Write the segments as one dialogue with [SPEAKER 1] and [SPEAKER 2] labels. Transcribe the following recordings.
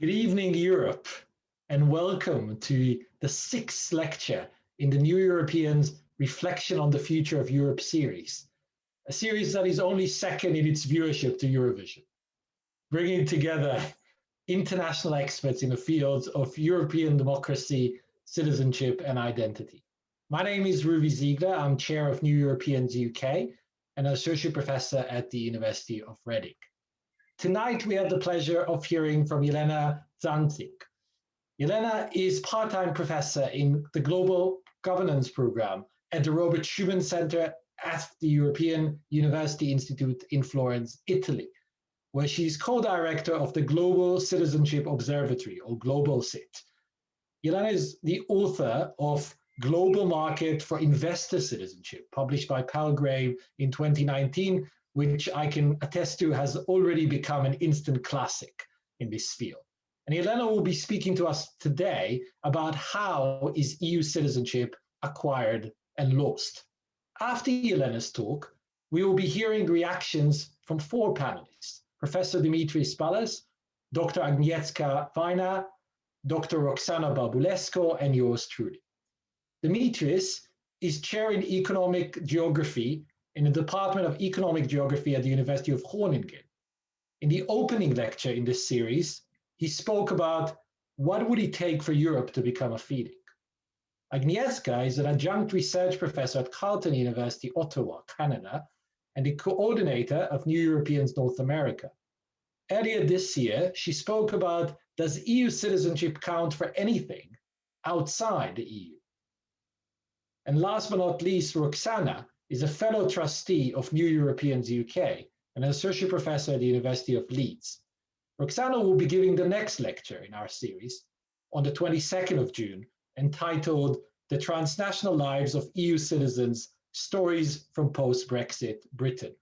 [SPEAKER 1] Good evening, Europe, and welcome to the sixth lecture in the New Europeans Reflection on the Future of Europe series, a series that is only second in its viewership to Eurovision, bringing together international experts in the fields of European democracy, citizenship, and identity. My name is Ruvi Ziegler. I'm chair of New Europeans UK and associate professor at the University of Reading. Tonight, we have the pleasure of hearing from Jelena Dzankic. Jelena is part-time professor in the Global Governance Program at the Robert Schuman Center at the European University Institute in Florence, Italy, where she's co-director of the Global Citizenship Observatory, or Global CIT. Jelena is the author of Global Market for Investor Citizenship, published by Palgrave in 2019, which I can attest to has already become an instant classic in this field. And Jelena will be speaking to us today about how is EU citizenship acquired and lost. After Jelena's talk, we will be hearing reactions from four panelists: Professor Dimitris Ballas, Dr. Agnieszka Wajna, Dr. Roxana Barbulescu, and yours truly. Dimitris is chair in economic geography in the Department of Economic Geography at the University of Groningen. In the opening lecture in this series, he spoke about what would it take for Europe to become a feeding. Agnieszka is an adjunct research professor at Carleton University, Ottawa, Canada, and the coordinator of New Europeans North America. Earlier this year, she spoke about, does EU citizenship count for anything outside the EU? And last but not least, Roxana is a fellow trustee of New Europeans UK and an associate professor at the University of Leeds. Roxana will be giving the next lecture in our series on the 22nd of June, entitled The Transnational Lives of EU Citizens, Stories from Post-Brexit Britain,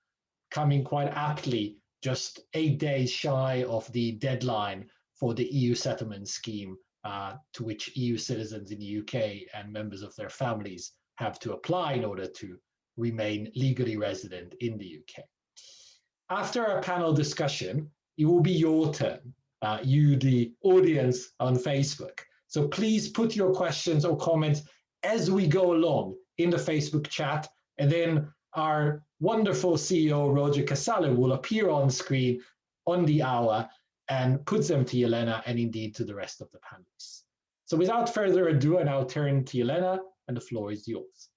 [SPEAKER 1] coming quite aptly just 8 days shy of the deadline for the EU settlement scheme to which EU citizens in the UK and members of their families have to apply in order to remain legally resident in the UK. After our panel discussion, it will be your turn, you, the audience on Facebook. So please put your questions or comments as we go along in the Facebook chat, and then our wonderful CEO, Roger Casale, will appear on screen on the hour and put them to Jelena and indeed to the rest of the panelists. So without further ado, I now turn to Jelena, and the floor is yours.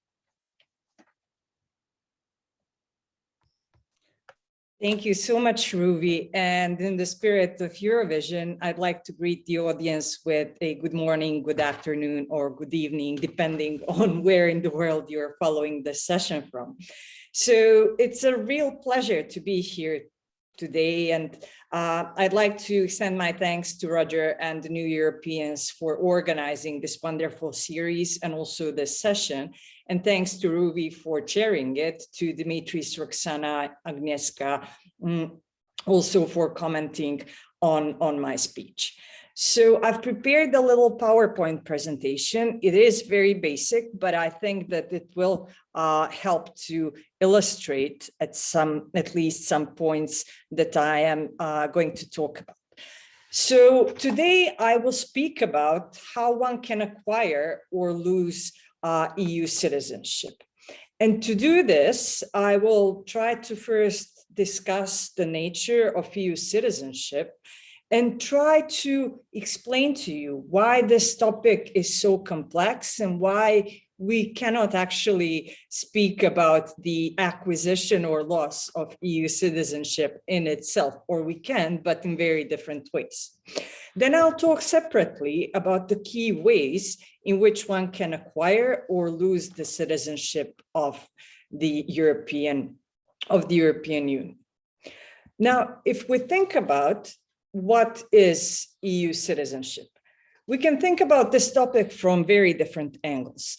[SPEAKER 2] Thank you so much, Ruvi. And in the spirit of Eurovision, I'd like to greet the audience with a good morning, good afternoon, or good evening, depending on where in the world you're following this session from. So it's a real pleasure to be here today. And I'd like to extend my thanks to Roger and the New Europeans for organizing this wonderful series and also this session. And thanks to Ruvi for chairing it, to Dimitris, Roxana, Agnieszka, also for commenting on my speech. So I've prepared a little PowerPoint presentation. It is very basic, but I think that it will help to illustrate at least some points that I am going to talk about. So today I will speak about how one can acquire or lose EU citizenship. And to do this, I will try to first discuss the nature of EU citizenship and try to explain to you why this topic is so complex and why we cannot actually speak about the acquisition or loss of EU citizenship in itself, or we can, but in very different ways. Then I'll talk separately about the key ways in which one can acquire or lose the citizenship of the European Union. Now, if we think about what is EU citizenship, we can think about this topic from very different angles.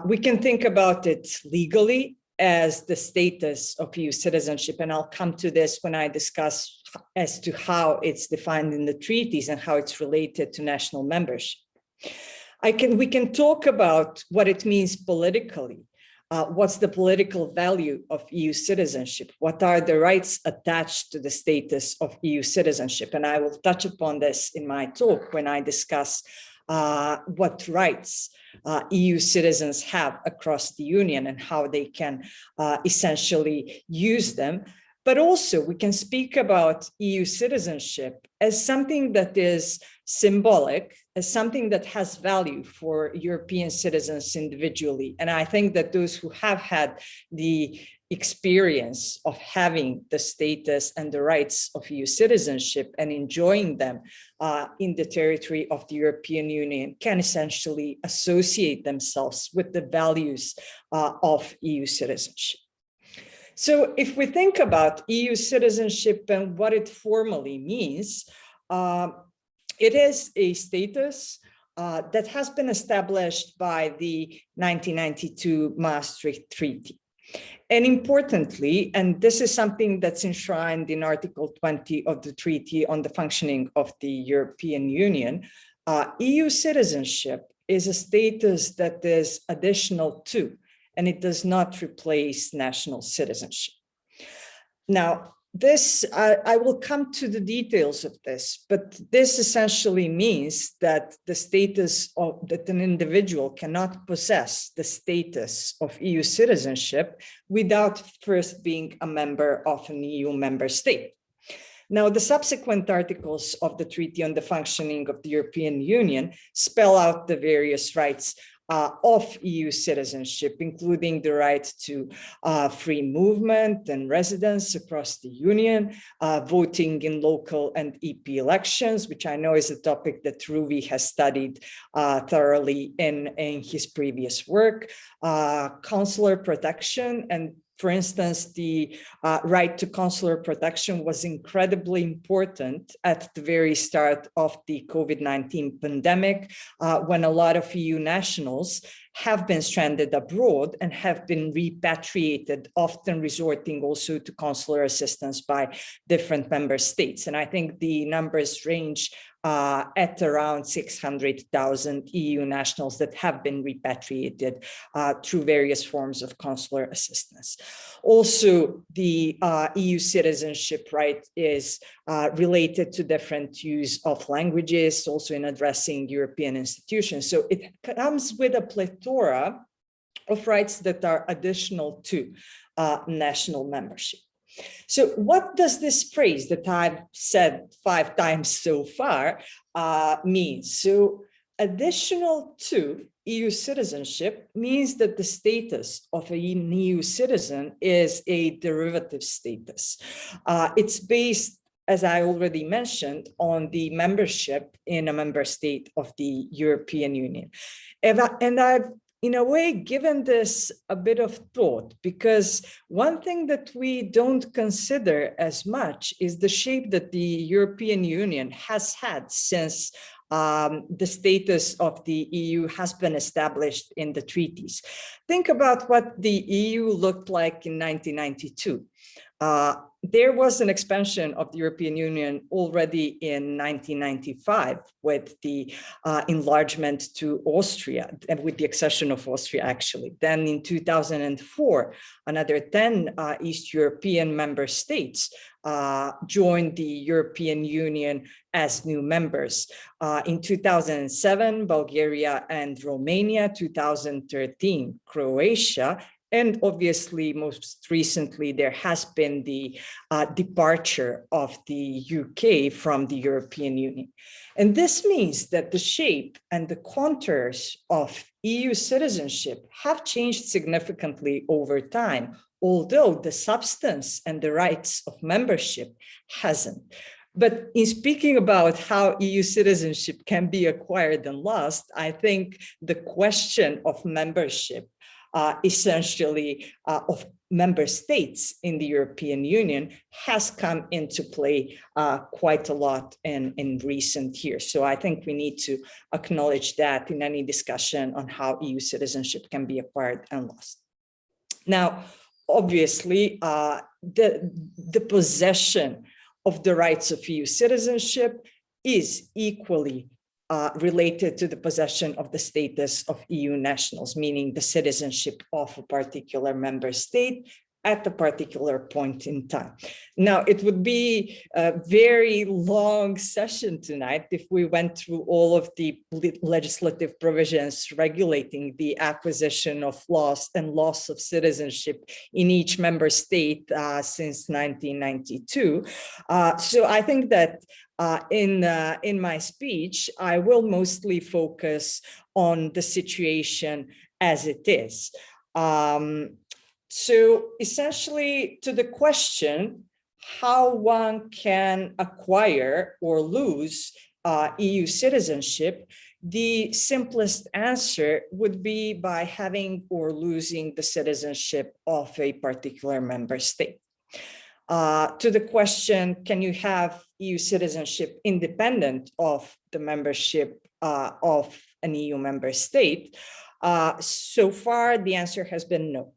[SPEAKER 2] We can think about it legally as the status of EU citizenship, and I'll come to this when I discuss as to how it's defined in the treaties and how it's related to national membership. We can talk about what it means politically. What's the political value of EU citizenship? What are the rights attached to the status of EU citizenship? And I will touch upon this in my talk when I discuss what rights EU citizens have across the Union and how they can essentially use them. But also we can speak about EU citizenship as something that is symbolic, as something that has value for European citizens individually. And I think that those who have had the experience of having the status and the rights of EU citizenship and enjoying them in the territory of the European Union can essentially associate themselves with the values of EU citizenship. So if we think about EU citizenship and what it formally means, it is a status that has been established by the 1992 Maastricht Treaty. And importantly, and this is something that's enshrined in Article 20 of the Treaty on the Functioning of the European Union, EU citizenship is a status that is additional to, and it does not replace national citizenship. Now, this, I will come to the details of this, but this essentially means that the status of that an individual cannot possess the status of EU citizenship without first being a member of an EU member state. Now, the subsequent articles of the Treaty on the Functioning of the European Union spell out the various rights of EU citizenship, including the right to free movement and residence across the Union, voting in local and EP elections, which I know is a topic that Ruvi has studied thoroughly in his previous work, consular protection. And for instance, the right to consular protection was incredibly important at the very start of the COVID-19 pandemic, when a lot of EU nationals have been stranded abroad and have been repatriated, often resorting also to consular assistance by different member states. And I think the numbers range at around 600,000 EU nationals that have been repatriated through various forms of consular assistance. Also, the EU citizenship right is related to different use of languages, also in addressing European institutions. So it comes with a plethora of rights that are additional to national membership. So what does this phrase that I've said 5 times so far mean? So additional to EU citizenship means that the status of an EU citizen is a derivative status. It's based, as I already mentioned, on the membership in a member state of the European Union. And I've in a way, given this a bit of thought, because one thing that we don't consider as much is the shape that the European Union has had since the status of the EU has been established in the treaties. Think about what the EU looked like in 1992. There was an expansion of the European Union already in 1995 with the enlargement to Austria, and with the accession of Austria, actually. Then in 2004, another 10 East European member states joined the European Union as new members. In 2007, Bulgaria and Romania, 2013, Croatia, and obviously, most recently, there has been the departure of the UK from the European Union. And this means that the shape and the contours of EU citizenship have changed significantly over time, although the substance and the rights of membership hasn't. But in speaking about how EU citizenship can be acquired and lost, I think the question of membership essentially of member states in the European Union has come into play quite a lot in recent years. So I think we need to acknowledge that in any discussion on how EU citizenship can be acquired and lost. Now, obviously, the possession of the rights of EU citizenship is equally related to the possession of the status of EU nationals, meaning the citizenship of a particular member state at a particular point in time. Now, it would be a very long session tonight if we went through all of the legislative provisions regulating the acquisition of loss and loss of citizenship in each member state since 1992. So I think that in my speech, I will mostly focus on the situation as it is. So essentially, to the question how one can acquire or lose EU citizenship, the simplest answer would be by having or losing the citizenship of a particular member state. To the question, can you have EU citizenship independent of the membership of an EU member state? So far, the answer has been no.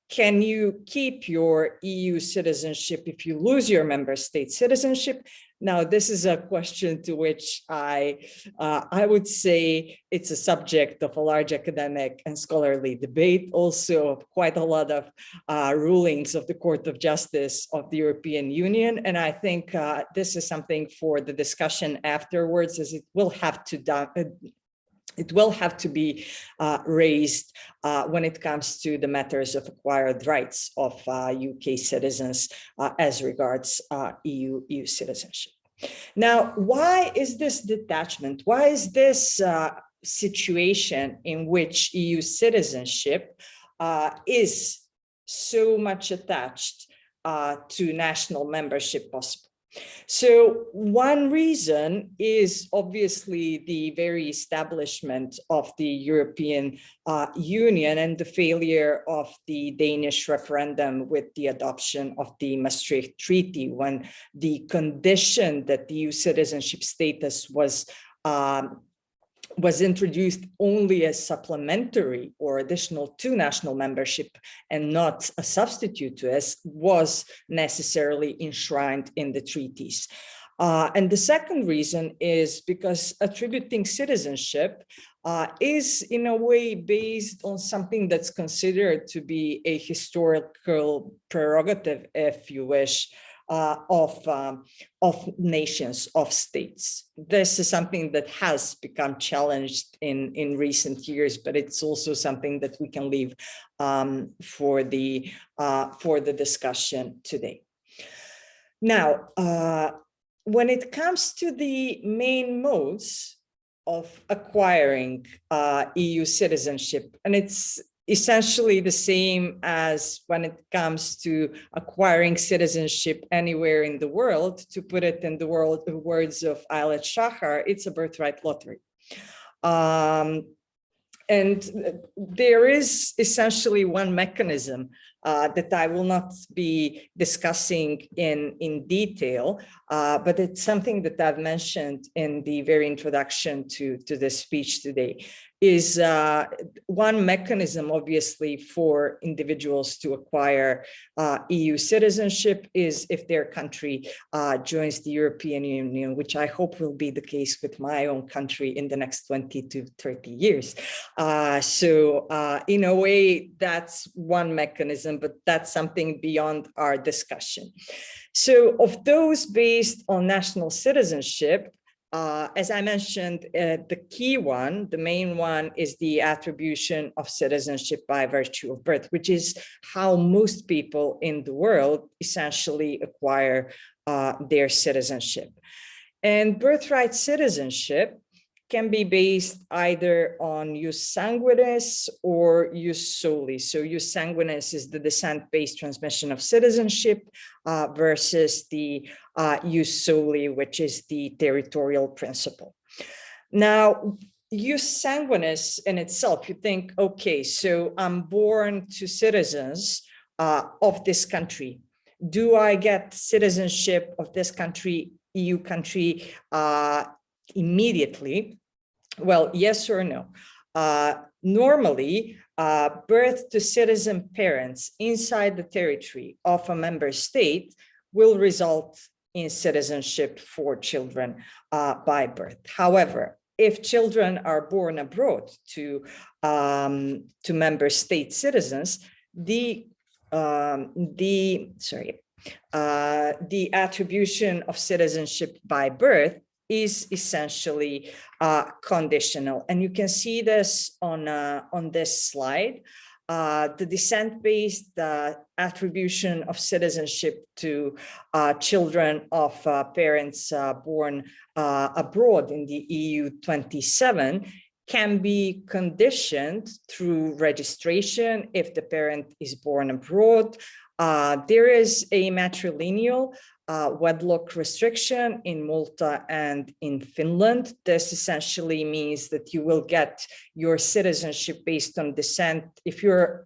[SPEAKER 2] Can you keep your EU citizenship if you lose your member state citizenship? Now, this is a question to which I would say it's a subject of a large academic and scholarly debate, also quite a lot of rulings of the Court of Justice of the European Union. And I think this is something for the discussion afterwards, as it will have to be raised when it comes to the matters of acquired rights of UK citizens as regards EU citizenship. Now, why is this detachment? Why is this situation in which EU citizenship is so much attached to national membership possible? So one reason is obviously the very establishment of the European Union and the failure of the Danish referendum with the adoption of the Maastricht Treaty, when the condition that the EU citizenship status was introduced only as supplementary or additional to national membership and not a substitute to it, was necessarily enshrined in the treaties. And the second reason is because attributing citizenship is in a way based on something that's considered to be a historical prerogative, if you wish, of nations, of states. This is something that has become challenged in recent years, but it's also something that we can leave for the discussion today. Now, when it comes to the main modes of acquiring EU citizenship, and it's essentially the same as when it comes to acquiring citizenship anywhere in the world. To put it in the words of Eilert Shachar, it's a birthright lottery. And there is essentially one mechanism that I will not be discussing in detail, but it's something that I've mentioned in the very introduction to this speech today, is one mechanism, obviously, for individuals to acquire EU citizenship is if their country joins the European Union, which I hope will be the case with my own country in the next 20 to 30 years. So in a way, that's one mechanism, but that's something beyond our discussion. So of those based on national citizenship, as I mentioned, the key one, the main one, is the attribution of citizenship by virtue of birth, which is how most people in the world essentially acquire their citizenship. And birthright citizenship can be based either on jus sanguinis or jus soli. So jus sanguinis is the descent-based transmission of citizenship versus the jus soli, which is the territorial principle. Now, jus sanguinis in itself, you think, okay, so I'm born to citizens of this country. Do I get citizenship of this country, EU country, immediately? Well, yes or no. Normally, birth to citizen parents inside the territory of a member state will result in citizenship for children by birth. However, if children are born abroad to member state citizens, the attribution of citizenship by birth is essentially conditional, and you can see this on this slide. The descent-based attribution of citizenship to children of parents born abroad in the EU 27 can be conditioned through registration if the parent is born abroad. There is a matrilineal wedlock restriction in Malta and in Finland. This essentially means that you will get your citizenship based on descent if your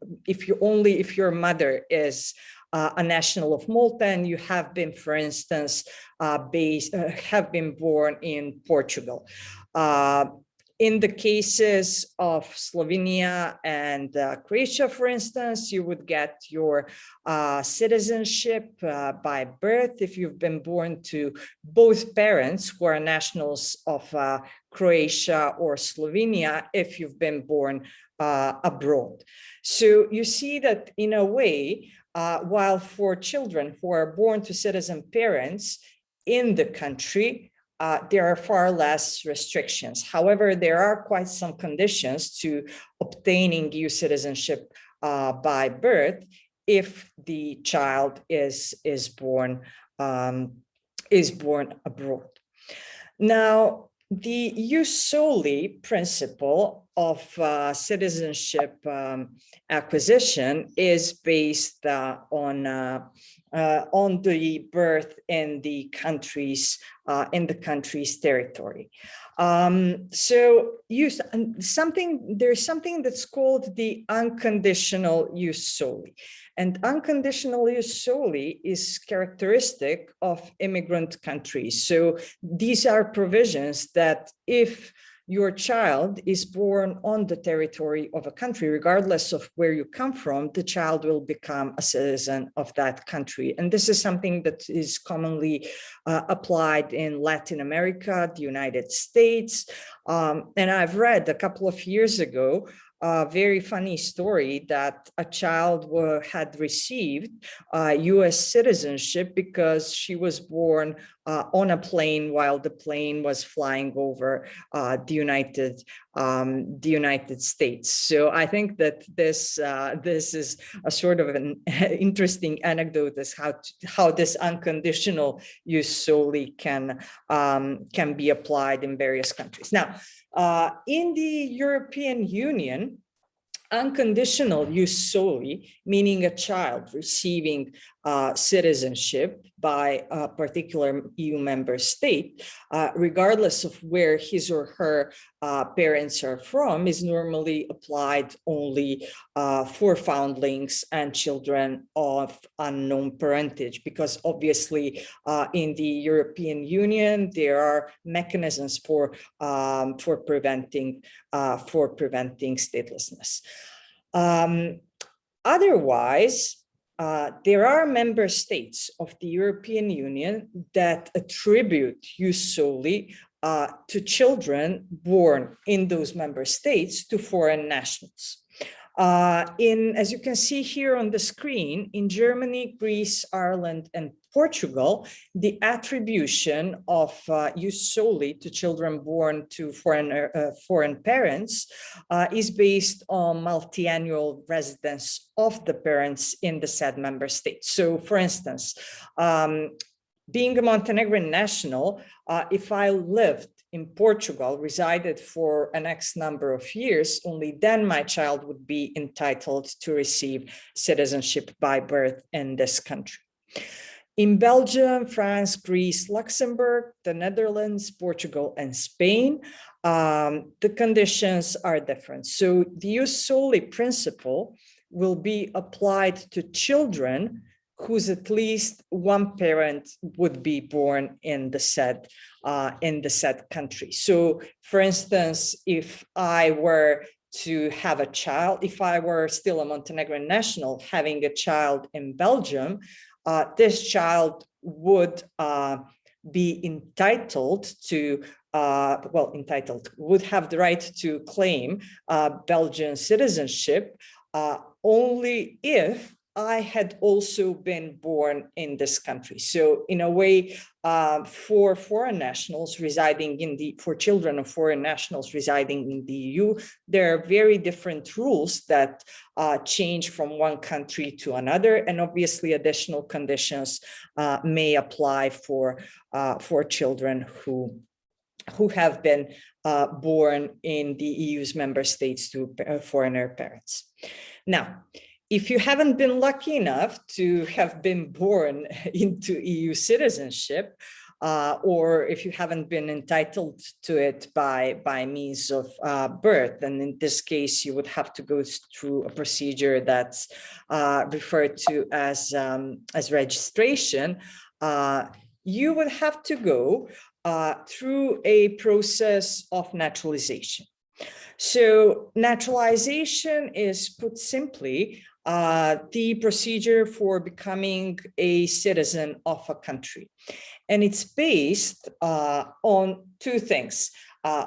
[SPEAKER 2] mother is a national of Malta and you have been, for instance, have been born in Portugal. In the cases of Slovenia and Croatia, for instance, you would get your citizenship by birth if you've been born to both parents who are nationals of Croatia or Slovenia if you've been born abroad. So you see that in a way, while for children who are born to citizen parents in the country, there are far less restrictions. However, there are quite some conditions to obtaining EU citizenship by birth if the child is born abroad. Now, the jus soli principle of citizenship acquisition is based on the birth in the country's territory. So there's something that's called the unconditional jus soli. And unconditional jus soli is characteristic of immigrant countries. So these are provisions that if your child is born on the territory of a country, regardless of where you come from, the child will become a citizen of that country. And this is something that is commonly applied in Latin America, the United States. And I've read a couple of years ago a very funny story that a child had received US citizenship because she was born on a plane while the plane was flying over the United States. So I think that this is a sort of an interesting anecdote as how this unconditional jus soli can be applied in various countries. Now, in the European Union, unconditional jus soli, meaning a child receiving citizenship by a particular EU member state, regardless of where his or her parents are from, is normally applied only for foundlings and children of unknown parentage, because obviously in the European Union there are mechanisms for preventing statelessness. Otherwise, there are member states of the European Union that attribute jus soli to children born in those member states to foreign nationals. As you can see here on the screen, in Germany, Greece, Ireland, and Portugal, the attribution of jus soli to children born to foreign parents is based on multi-annual residence of the parents in the said member state. So, for instance, being a Montenegrin national, if I lived in Portugal, resided for an X number of years, only then my child would be entitled to receive citizenship by birth in this country. In Belgium, France, Greece, Luxembourg, the Netherlands, Portugal, and Spain, the conditions are different. So the jus soli principle will be applied to children whose at least one parent would be born in the said country. So, for instance, if I were to have a child, if I were still a Montenegrin national having a child in Belgium, this child would be entitled to, would have the right to claim Belgian citizenship only if I had also been born in this country. So in a way, for foreign nationals residing for children of foreign nationals residing in the EU, there are very different rules that change from one country to another. And obviously additional conditions may apply for children who have been born in the EU's member states to foreigner parents. Now, if you haven't been lucky enough to have been born into EU citizenship, or if you haven't been entitled to it by means of birth, and in this case, you would have to go through a procedure that's referred to as registration, you would have to go through a process of naturalization. So naturalization is, put simply, the procedure for becoming a citizen of a country. And it's based on two things.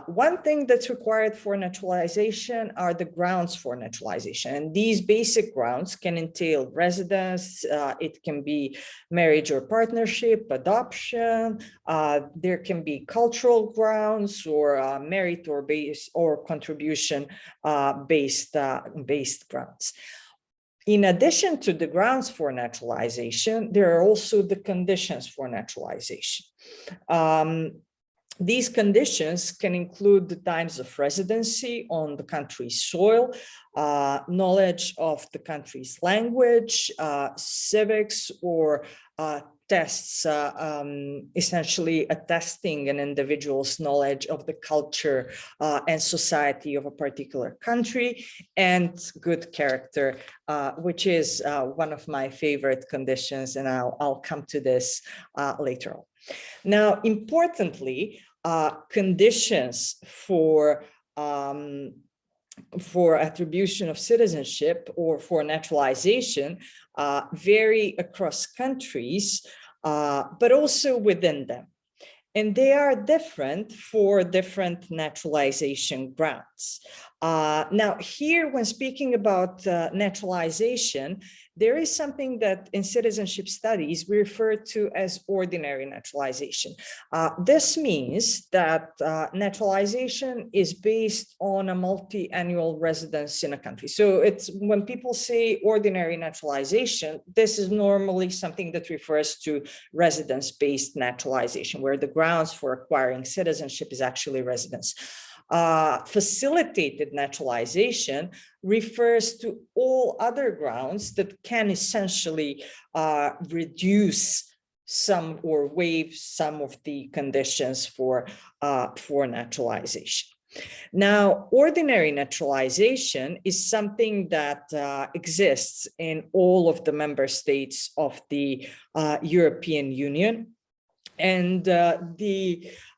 [SPEAKER 2] One thing that's required for naturalization are the grounds for naturalization. And these basic grounds can entail residence, it can be marriage or partnership, adoption, there can be cultural grounds or merit or base or contribution based grounds. In addition to the grounds for naturalization, there are also the conditions for naturalization. These conditions can include the times of residency on the country's soil, knowledge of the country's language, civics, or tests, essentially attesting an individual's knowledge of the culture and society of a particular country, and good character, which is one of my favorite conditions, and I'll come to this later on. Now, importantly, conditions for attribution of citizenship or for naturalization vary across countries, but also within them. And they are different for different naturalization grounds. Now, here, when speaking about naturalization, there is something that in citizenship studies we refer to as ordinary naturalization. This means that naturalization is based on a multi-annual residence in a country. So it's when people say ordinary naturalization, this is normally something that refers to residence-based naturalization, where the grounds for acquiring citizenship is actually residence. Facilitated naturalization refers to all other grounds that can essentially reduce some or waive some of the conditions for naturalization. Now, ordinary naturalization is something that exists in all of the member states of the European Union. And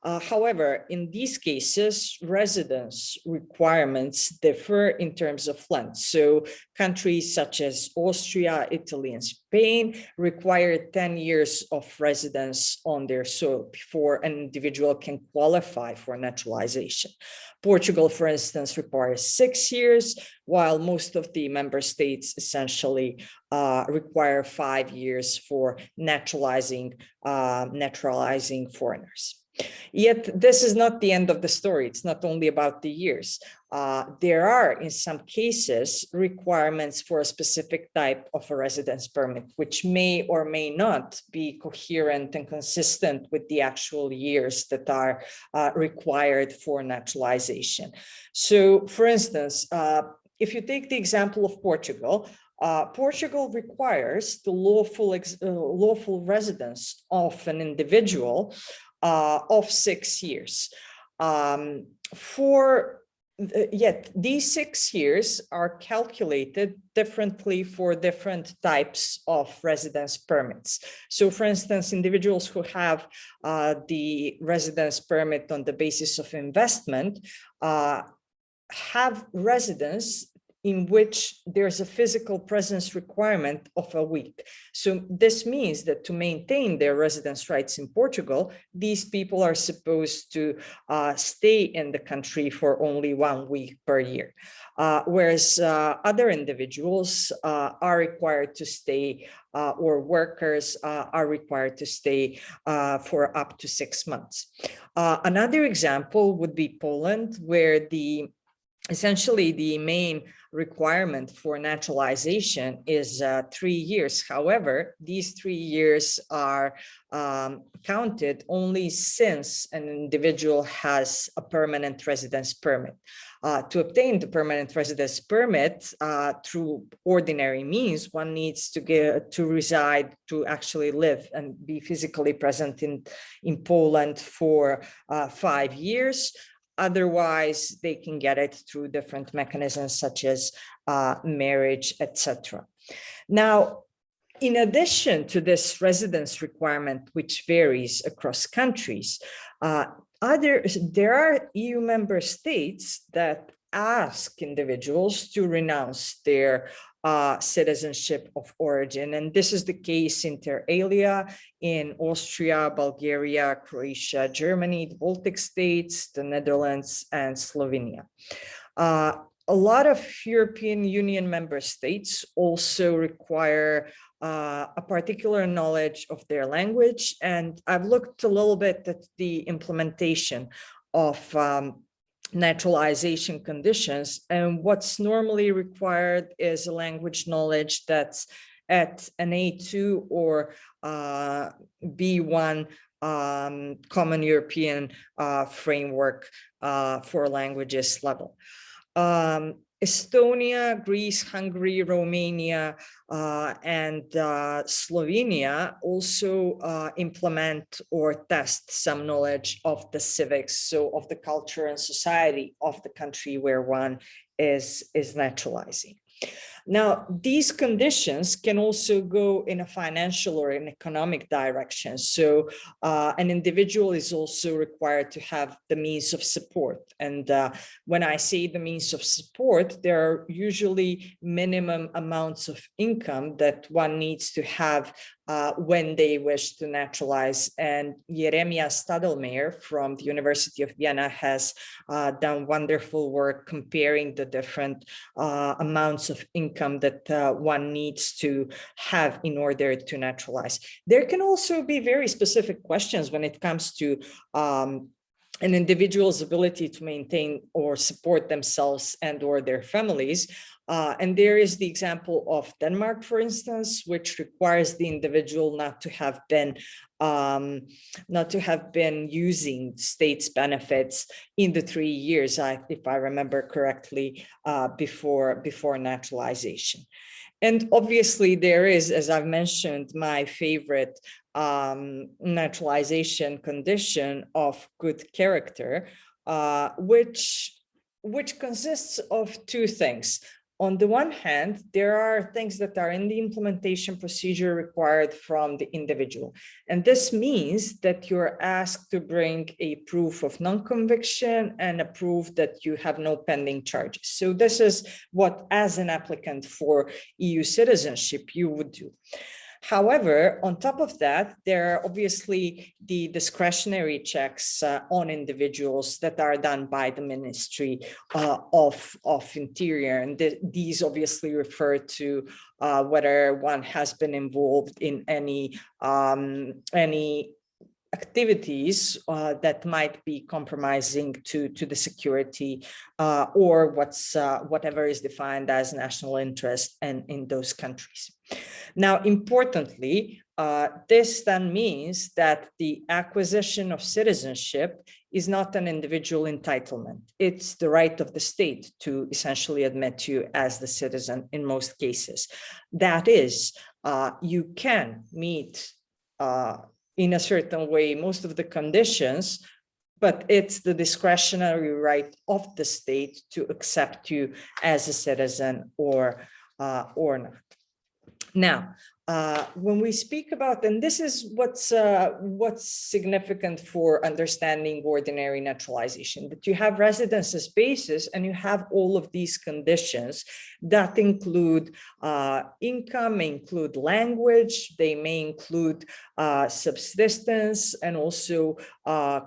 [SPEAKER 2] however, in these cases, residence requirements differ in terms of length. So countries such as Austria, Italy, and Spain require 10 years of residence on their soil before an individual can qualify for naturalization. Portugal, for instance, requires 6 years, while most of the member states essentially require 5 years for naturalizing foreigners. Yet this is not the end of the story. It's not only about the years. There are, in some cases, requirements for a specific type of a residence permit, which may or may not be coherent and consistent with the actual years that are required for naturalization. So, for instance, if you take the example of Portugal, Portugal requires the lawful residence of an individual of 6 years. Yet these 6 years are calculated differently for different types of residence permits. So, for instance, individuals who have the residence permit on the basis of investment have residence in which there's a physical presence requirement of a week. So this means that to maintain their residence rights in Portugal, these people are supposed to stay in the country for only 1 week per year. Whereas other individuals are required to stay, or workers are required to stay for up to 6 months. Another example would be Poland, where essentially the main requirement for naturalization is 3 years. However, these 3 years are counted only since an individual has a permanent residence permit. To obtain the permanent residence permit through ordinary means, one needs to reside, to actually live and be physically present in Poland for 5 years. Otherwise, they can get it through different mechanisms such as marriage, etc. Now, in addition to this residence requirement, which varies across countries, there are EU member states that ask individuals to renounce their citizenship of origin. And this is the case inter alia in Austria, Bulgaria, Croatia, Germany, the Baltic states, the Netherlands, and Slovenia. A lot of European Union member states also require a particular knowledge of their language. And I've looked a little bit at the implementation of naturalization conditions. And what's normally required is a language knowledge that's at an A2 or B1 Common European Framework for Languages level. Estonia, Greece, Hungary, Romania, and Slovenia also implement or test some knowledge of the civics, so of the culture and society of the country where one is naturalizing. Now, these conditions can also go in a financial or an economic direction. So an individual is also required to have the means of support. And when I say the means of support, there are usually minimum amounts of income that one needs to have when they wish to naturalize. And Jeremiah Stadelmeier from the University of Vienna has done wonderful work comparing the different amounts of income that one needs to have in order to naturalize. There can also be very specific questions when it comes to an individual's ability to maintain or support themselves and or their families. And there is the example of Denmark, for instance, which requires the individual not to have been using state's benefits in the 3 years, if I remember correctly, before naturalization. And obviously there is, as I've mentioned, my favorite naturalization condition of good character, which consists of two things. On the one hand, there are things that are in the implementation procedure required from the individual. And this means that you're asked to bring a proof of non-conviction and a proof that you have no pending charges. So this is what, as an applicant for EU citizenship, you would do. However, on top of that, there are obviously the discretionary checks on individuals that are done by the Ministry of Interior. And these obviously refer to whether one has been involved in any activities that might be compromising to the security or whatever is defined as national interest in those countries. Now, importantly, this then means that the acquisition of citizenship is not an individual entitlement. It's the right of the state to essentially admit you as the citizen in most cases. That is, you can meet in a certain way most of the conditions, but it's the discretionary right of the state to accept you as a citizen or not. Now, when we speak about, and this is what's significant for understanding ordinary naturalization, that you have residence basis and you have all of these conditions that include income, include language, they may include subsistence, and also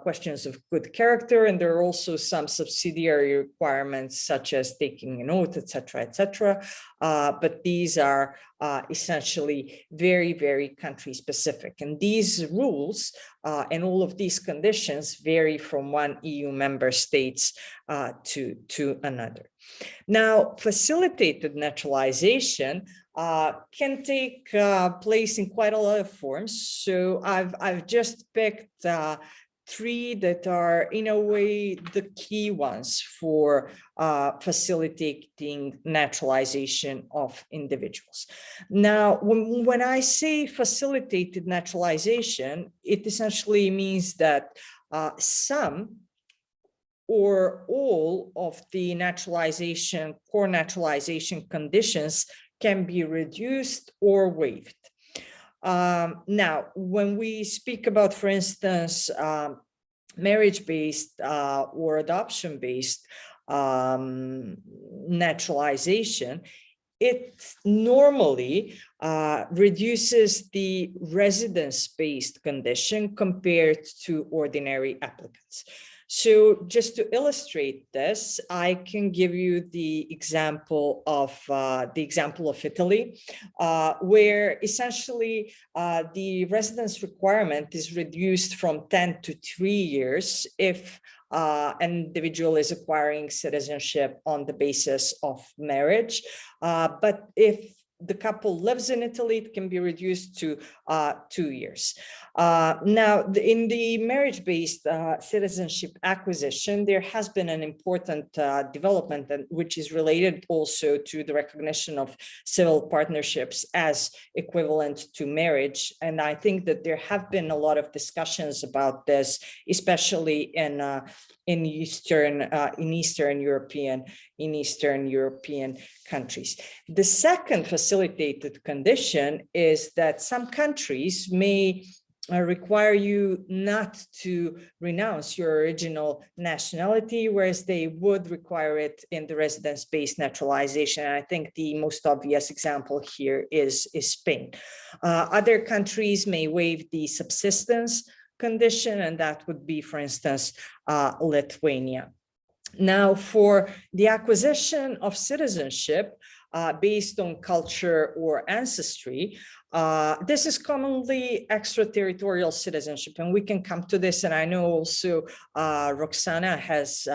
[SPEAKER 2] questions of good character. And there are also some subsidiary requirements such as taking an oath, etc., etc. But these are essentially very, very country specific. And these rules and all of these conditions vary from one EU member states to another. Now, facilitated naturalization can take place in quite a lot of forms. So I've just picked three that are in a way the key ones for facilitating naturalization of individuals. Now, when I say facilitated naturalization, it essentially means that some or all of the core naturalization conditions can be reduced or waived. Now, when we speak about, for instance, marriage-based or adoption-based naturalization, it normally reduces the residence-based condition compared to ordinary applicants. So just to illustrate this, I can give you the example of Italy, where essentially the residence requirement is reduced from 10 to 3 years if an individual is acquiring citizenship on the basis of marriage. But if the couple lives in Italy, it can be reduced to 2 years. Now, in the marriage-based citizenship acquisition, there has been an important development, which is related also to the recognition of civil partnerships as equivalent to marriage. And I think that there have been a lot of discussions about this, especially in Eastern European countries. The second facilitated condition is that some countries may require you not to renounce your original nationality, whereas they would require it in the residence-based naturalization. And I think the most obvious example here is Spain. Other countries may waive the subsistence condition, and that would be, for instance, Lithuania. Now, for the acquisition of citizenship based on culture or ancestry, this is commonly extraterritorial citizenship, and we can come to this. And I know also Roxana has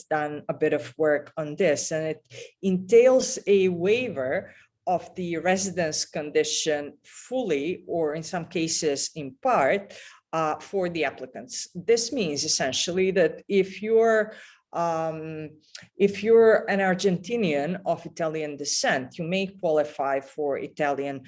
[SPEAKER 2] done a bit of work on this, and it entails a waiver of the residence condition fully, or in some cases in part, for the applicants. This means essentially that if you're an Argentinian of Italian descent, you may qualify for Italian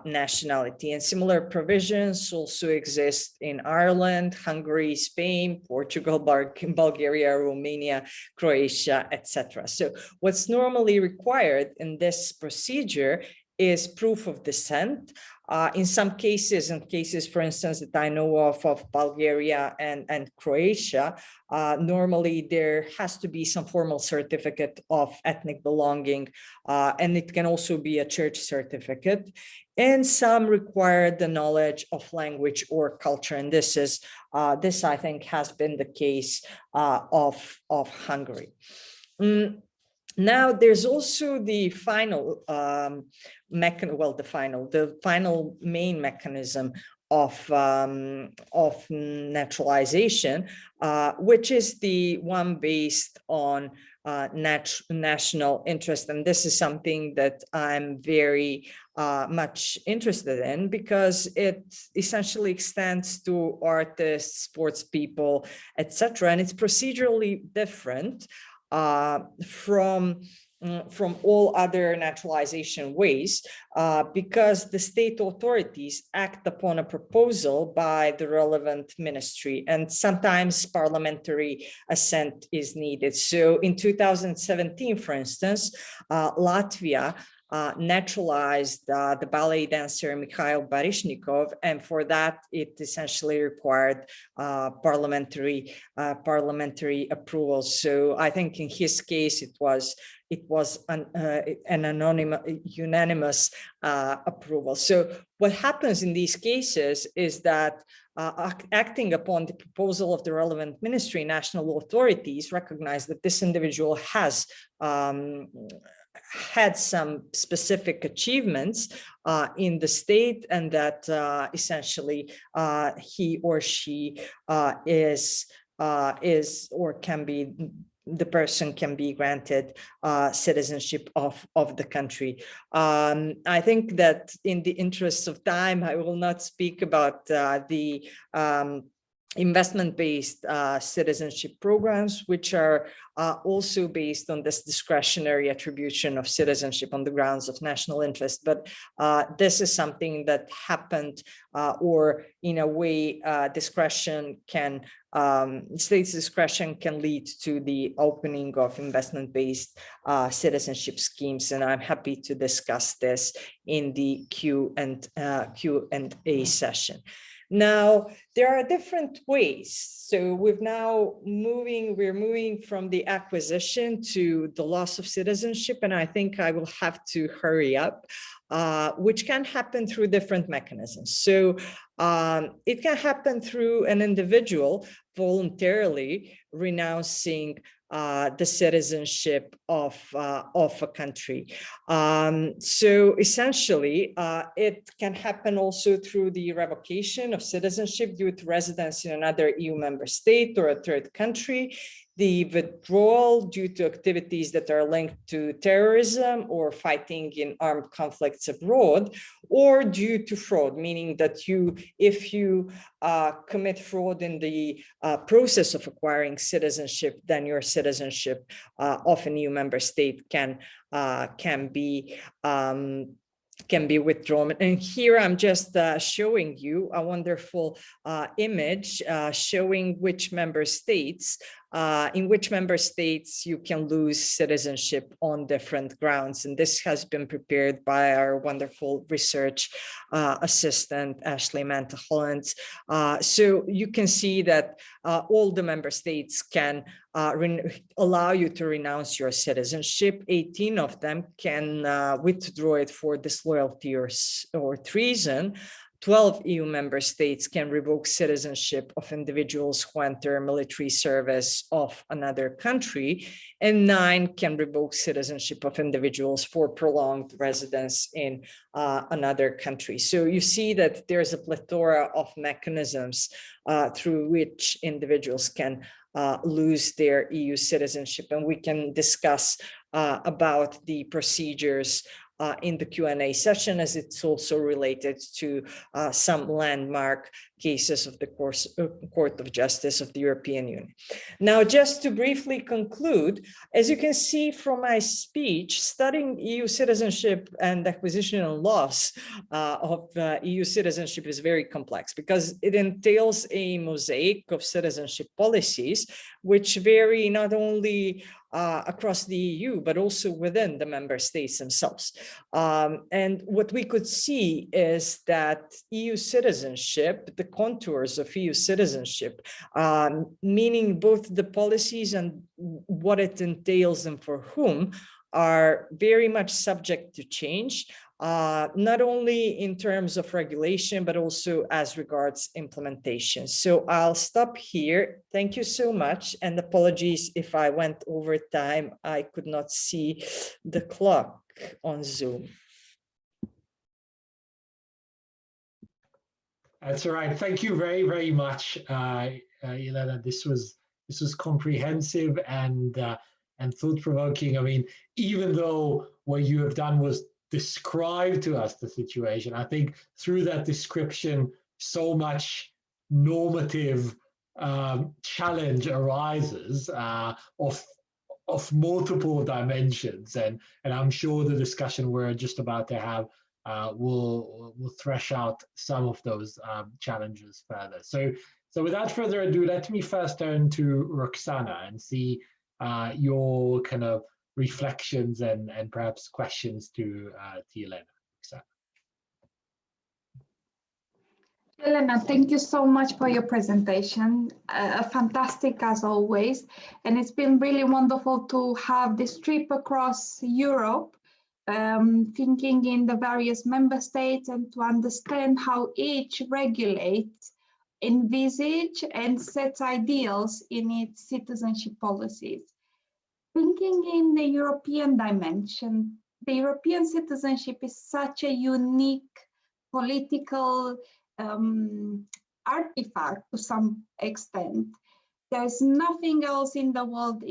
[SPEAKER 2] nationality. And similar provisions also exist in Ireland, Hungary, Spain, Portugal, Bulgaria, Romania, Croatia, etc. So what's normally required in this procedure is proof of descent. In some cases, for instance, that I know of Bulgaria and Croatia, normally there has to be some formal certificate of ethnic belonging, and it can also be a church certificate. And some require the knowledge of language or culture, and this I think has been the case of Hungary. Now, there's also the final main mechanism of naturalization, which is the one based on national interest. And this is something that I'm very much interested in, because it essentially extends to artists, sports people, etc. And it's procedurally different from all other naturalization ways, because the state authorities act upon a proposal by the relevant ministry, and sometimes parliamentary assent is needed. So in 2017, for instance, Latvia naturalized the ballet dancer Mikhail Baryshnikov, and for that it essentially required parliamentary approval. So I think in his case it was an unanimous approval. So what happens in these cases is that acting upon the proposal of the relevant ministry, national authorities recognize that this individual has had some specific achievements in the state, and that essentially he or she is or can be, the person can be granted citizenship of the country. I think that in the interest of time, I will not speak about the investment-based citizenship programs, which are also based on this discretionary attribution of citizenship on the grounds of national interest. But this is something that happened, or in a way, discretion can, state's discretion can lead to the opening of investment-based citizenship schemes. And I'm happy to discuss this in the Q&A session. Now, there are different ways. So we're moving from the acquisition to the loss of citizenship. And I think I will have to hurry up, which can happen through different mechanisms. So it can happen through an individual voluntarily renouncing the citizenship of a country. So essentially, it can happen also through the revocation of citizenship due to residence in another EU member state or a third country, the withdrawal due to activities that are linked to terrorism or fighting in armed conflicts abroad, or due to fraud, meaning that if you commit fraud in the process of acquiring citizenship, then your citizenship of an EU member state can be withdrawn. And here I'm just showing you a wonderful image showing which member states, in which member states you can lose citizenship on different grounds. And this has been prepared by our wonderful research assistant, Ashley Manta-Hollands. So you can see that all the member states can allow you to renounce your citizenship. 18 of them can withdraw it for disloyalty or treason. 12 EU member states can revoke citizenship of individuals who enter military service of another country, and 9 can revoke citizenship of individuals for prolonged residence in another country. So you see that there's a plethora of mechanisms through which individuals can lose their EU citizenship, and we can discuss about the procedures in the Q&A session, as it's also related to some landmark cases of the Court of Justice of the European Union. Now, just to briefly conclude, as you can see from my speech, studying EU citizenship and acquisition and loss of EU citizenship is very complex because it entails a mosaic of citizenship policies which vary not only across the EU, but also within the member states themselves. And what we could see is that EU citizenship, the contours of EU citizenship, meaning both the policies and what it entails and for whom, are very much subject to change, not only in terms of regulation, but also as regards implementation. So I'll stop here. Thank you so much. And apologies if I went over time. I could not see the clock on Zoom.
[SPEAKER 1] That's all right. Thank you very, very much, Jelena. This was comprehensive and thought-provoking. I mean, even though what you have done was describe to us the situation, I think through that description, so much normative challenge arises of multiple dimensions, and I'm sure the discussion we're just about to have will thresh out some of those challenges further. So without further ado, let me first turn to Roxana and see your kind of reflections and perhaps questions to Jelena.
[SPEAKER 3] Jelena, thank you so much for your presentation. Fantastic as always. And it's been really wonderful to have this trip across Europe, thinking in the various member states and to understand how each regulates, envisage and sets ideals in its citizenship policies. Thinking in the European dimension, the European citizenship is such a unique political artifact to some extent. There's nothing else in the world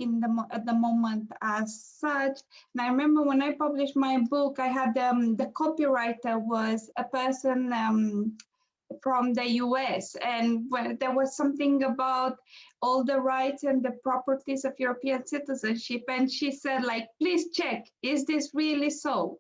[SPEAKER 3] at the moment as such. And I remember when I published my book, I had the copywriter was a person from the US, and when there was something about all the rights and the properties of European citizenship, and she said, like, please check, is this really so?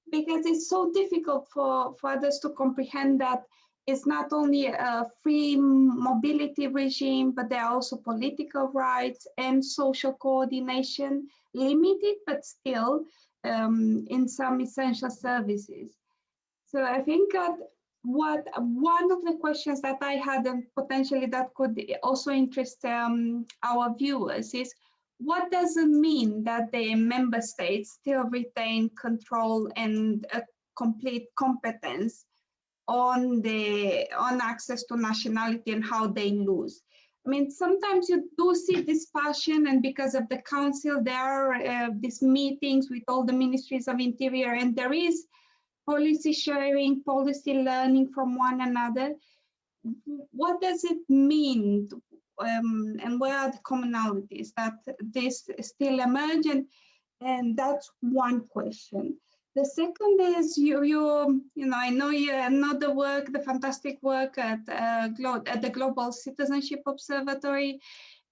[SPEAKER 3] Because it's so difficult for others to comprehend that it's not only a free mobility regime, but there are also political rights and social coordination, limited, but still in some essential services. So I think that one of the questions that I had, and potentially that could also interest our viewers, is what does it mean that the member states still retain control and a complete competence on access to nationality and how they lose? I mean, sometimes you do see this passion, and because of the council, there are these meetings with all the ministries of interior, and there is policy sharing, policy learning from one another. What does it mean, and where are the commonalities that this still emerge? And that's one question. The second is I know you know the fantastic work at the Global Citizenship Observatory.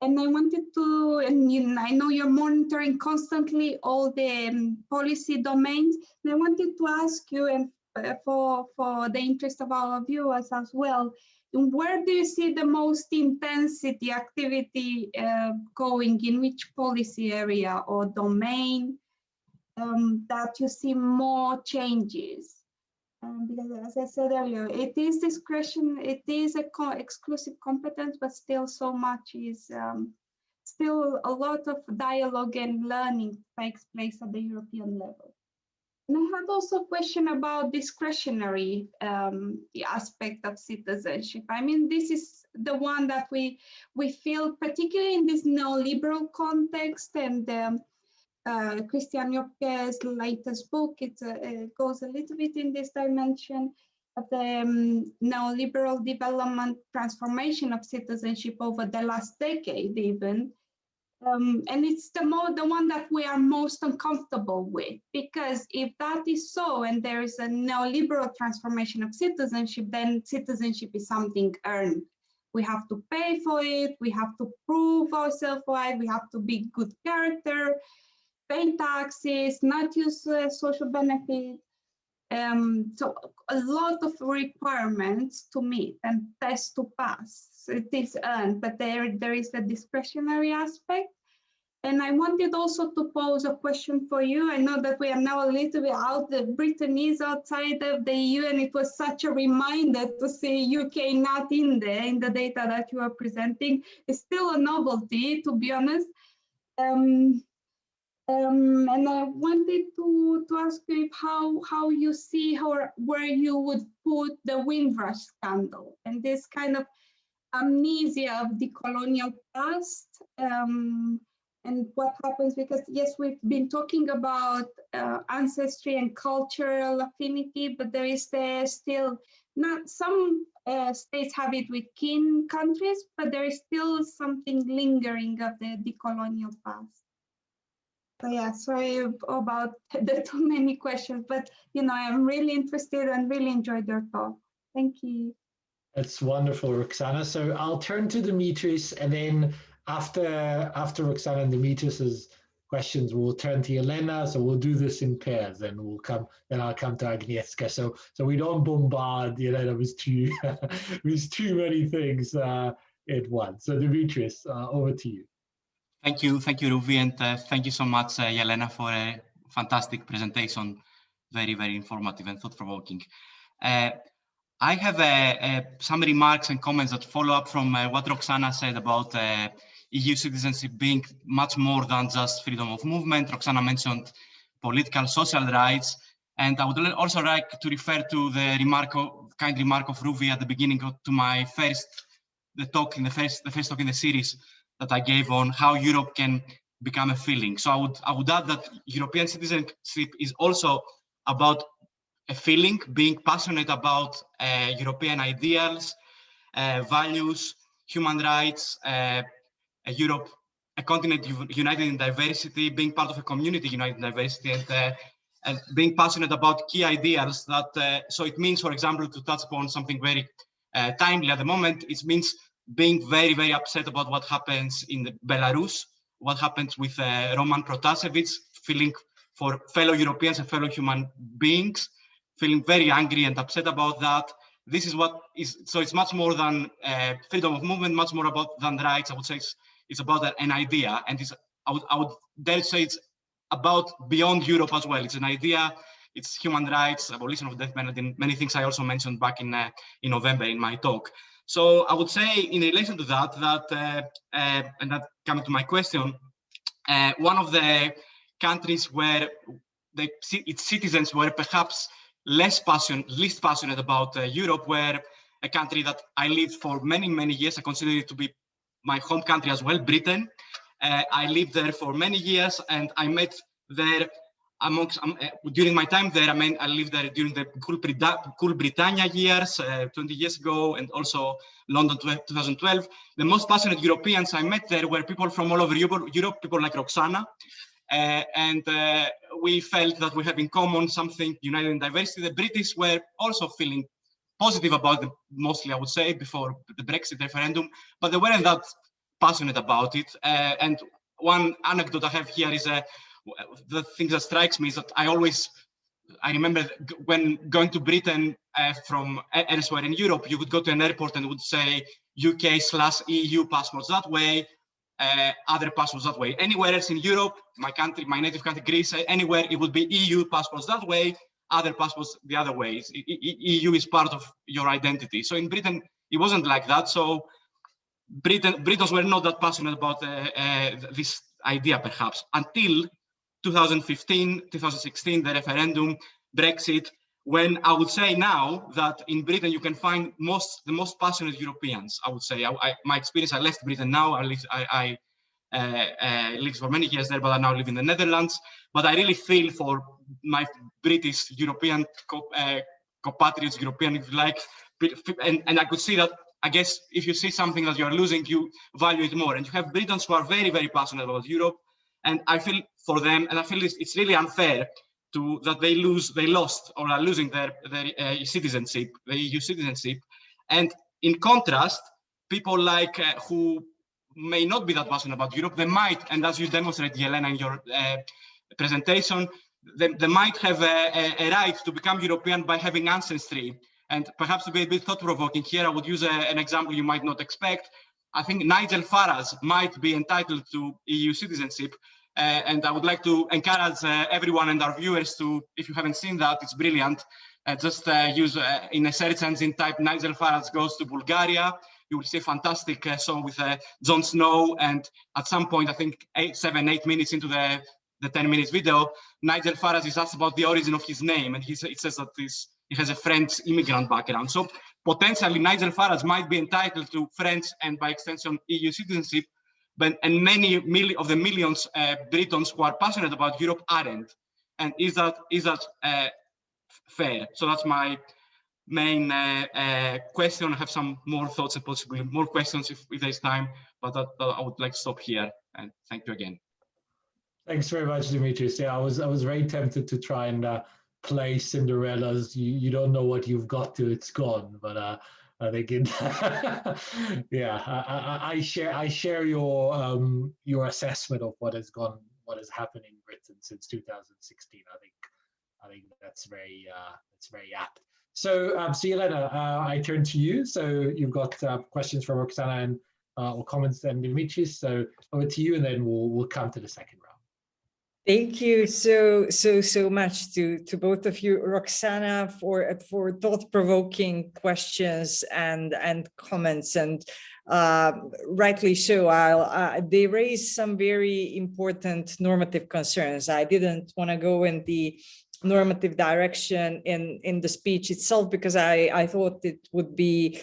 [SPEAKER 3] And I wanted to, and I know you're monitoring constantly all the policy domains. And I wanted to ask you, and for the interest of our viewers as well, where do you see the most intensity activity going, in which policy area or domain that you see more changes? Because as I said earlier, it is discretion, it is exclusive competence, but still so much is, still a lot of dialogue and learning takes place at the European level. And I had also a question about discretionary aspect of citizenship. I mean, this is the one that we feel, particularly in this neoliberal context, and Christian Jopke's latest book, it goes a little bit in this dimension of the neoliberal development transformation of citizenship over the last decade even. And it's the one that we are most uncomfortable with, because if that is so, and there is a neoliberal transformation of citizenship, then citizenship is something earned. We have to pay for it, we have to prove ourselves right, we have to be good character, pay taxes, not use social benefits. So a lot of requirements to meet and tests to pass. So it is earned, but there is a discretionary aspect. And I wanted also to pose a question for you. I know that we are now a little bit out, Britain is outside of the EU, and it was such a reminder to see UK not in there in the data that you are presenting. It's still a novelty, to be honest. And I wanted to ask you how you see where you would put the Windrush scandal and this kind of amnesia of the colonial past, and what happens, because yes, we've been talking about ancestry and cultural affinity, but there is still not, some states have it with kin countries, but there is still something lingering of the decolonial past. So yeah, sorry about the too many questions, but I'm really interested and really enjoyed your talk. Thank you.
[SPEAKER 1] That's wonderful, Roxana. So I'll turn to Dimitris, and then after Roxana and Dimitris's questions, we'll turn to Jelena. So we'll do this in pairs, and then I'll come to Agnieszka. So we don't bombard Jelena with too many things at once. So Dimitris, over to you.
[SPEAKER 4] Thank you, Ruvi, and thank you so much, Jelena, for a fantastic presentation. Very, very informative and thought-provoking. I have some remarks and comments that follow up from what Roxana said about EU citizenship being much more than just freedom of movement. Roxana mentioned political, social rights, and I would also like to refer to the kind remark of Ruvi at the beginning to my first talk in the first talk in the series that I gave on how Europe can become a feeling. So I would add that European citizenship is also about a feeling, being passionate about European ideals, values, human rights, Europe, a continent united in diversity, being part of a community united in diversity, and being passionate about key ideals that, so it means, for example, to touch upon something very timely at the moment, it means being very, very upset about what happens in Belarus, what happens with Roman Protasevich, feeling for fellow Europeans and fellow human beings, feeling very angry and upset about that. This is what is, so it's much more than freedom of movement, much more than rights. I would say it's about an idea, and I would dare say it's about beyond Europe as well. It's an idea, it's human rights, abolition of death penalty, and many things I also mentioned back in November in my talk. So I would say in relation to that, and that coming to my question, one of the countries where its citizens were perhaps least passionate about Europe were a country that I lived for many, many years. I consider it to be my home country as well, Britain. I lived there for many years, and I met there during my time there. I lived there during the Cool Britannia years, 20 years ago, and also London 2012. The most passionate Europeans I met there were people from all over Europe, people like Roxana. And we felt that we have in common something united in diversity. The British were also feeling positive about it, mostly I would say, before the Brexit referendum, but they weren't that passionate about it. And one anecdote I have here is the thing that strikes me is that I remember when going to Britain from elsewhere in Europe, you would go to an airport and would say UK/EU passports that way, other passports that way. Anywhere else in Europe, my country, my native country, Greece, anywhere it would be EU passports that way, other passports the other way. EU is part of your identity. So in Britain, it wasn't like that. So Britons were not that passionate about this idea, perhaps, until 2015, 2016, the referendum, Brexit, when I would say now that in Britain you can find the most passionate Europeans. I would say, my experience, I left Britain now. I lived for many years there, but I now live in the Netherlands. But I really feel for my British European compatriots, European, if you like, and I could see that. I guess if you see something that you're losing, you value it more. And you have Britons who are very, very passionate about Europe. And I feel for them, and I feel it's really unfair that they lost or are losing their citizenship, the EU citizenship. And in contrast, people like who may not be that passionate about Europe, they might, and as you demonstrated, Jelena, in your presentation, they might have a right to become European by having ancestry. And perhaps to be a bit thought-provoking here, I would use an example you might not expect. I think Nigel Farage might be entitled to EU citizenship. And I would like to encourage everyone and our viewers to, if you haven't seen that, it's brilliant. Just use in a search engine, type Nigel Farage goes to Bulgaria. You will see a fantastic show with Jon Snow. And at some point, I think 7-8 minutes into the 10 minutes video, Nigel Farage is asked about the origin of his name. And it says that he has a French immigrant background. So potentially Nigel Farage might be entitled to French and by extension EU citizenship, and many of the millions Britons who are passionate about Europe aren't. And is that fair? So that's my main question. I have some more thoughts and possibly more questions if there's time, but I would like to stop here. And thank you again.
[SPEAKER 1] Thanks very much, Dimitris. Yeah, I was very tempted to try and play Cinderella's you don't know what you've got till it's gone, but I think yeah, I share your assessment of what has happened in Britain since 2016. I think that's very apt. So Jelena, I turn to you. So you've got questions from Roxana or comments than Dimitris. So over to you, and then we'll come to the second round.
[SPEAKER 2] Thank you so much to both of you, Roxana, for thought-provoking questions and comments, and rightly so. They raise some very important normative concerns. I didn't want to go in the normative direction in the speech itself because I thought it would be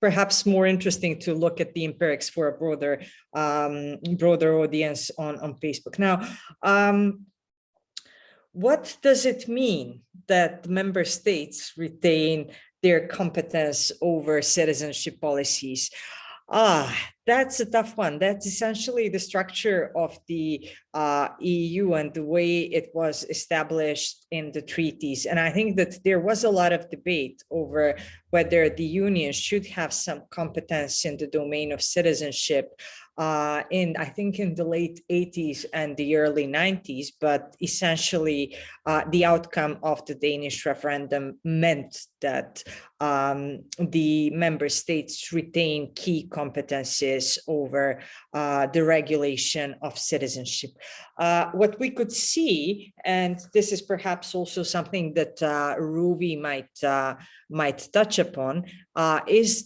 [SPEAKER 2] perhaps more interesting to look at the empirics for a broader audience on Facebook. Now, what does it mean that member states retain their competence over citizenship policies? That's a tough one. That's essentially the structure of the EU and the way it was established in the treaties. And I think that there was a lot of debate over whether the Union should have some competence in the domain of citizenship I think in the late 80s and the early 90s, but essentially the outcome of the Danish referendum meant that the member states retain key competencies over the regulation of citizenship. What we could see, and this is perhaps also something that Ruvi might touch upon, is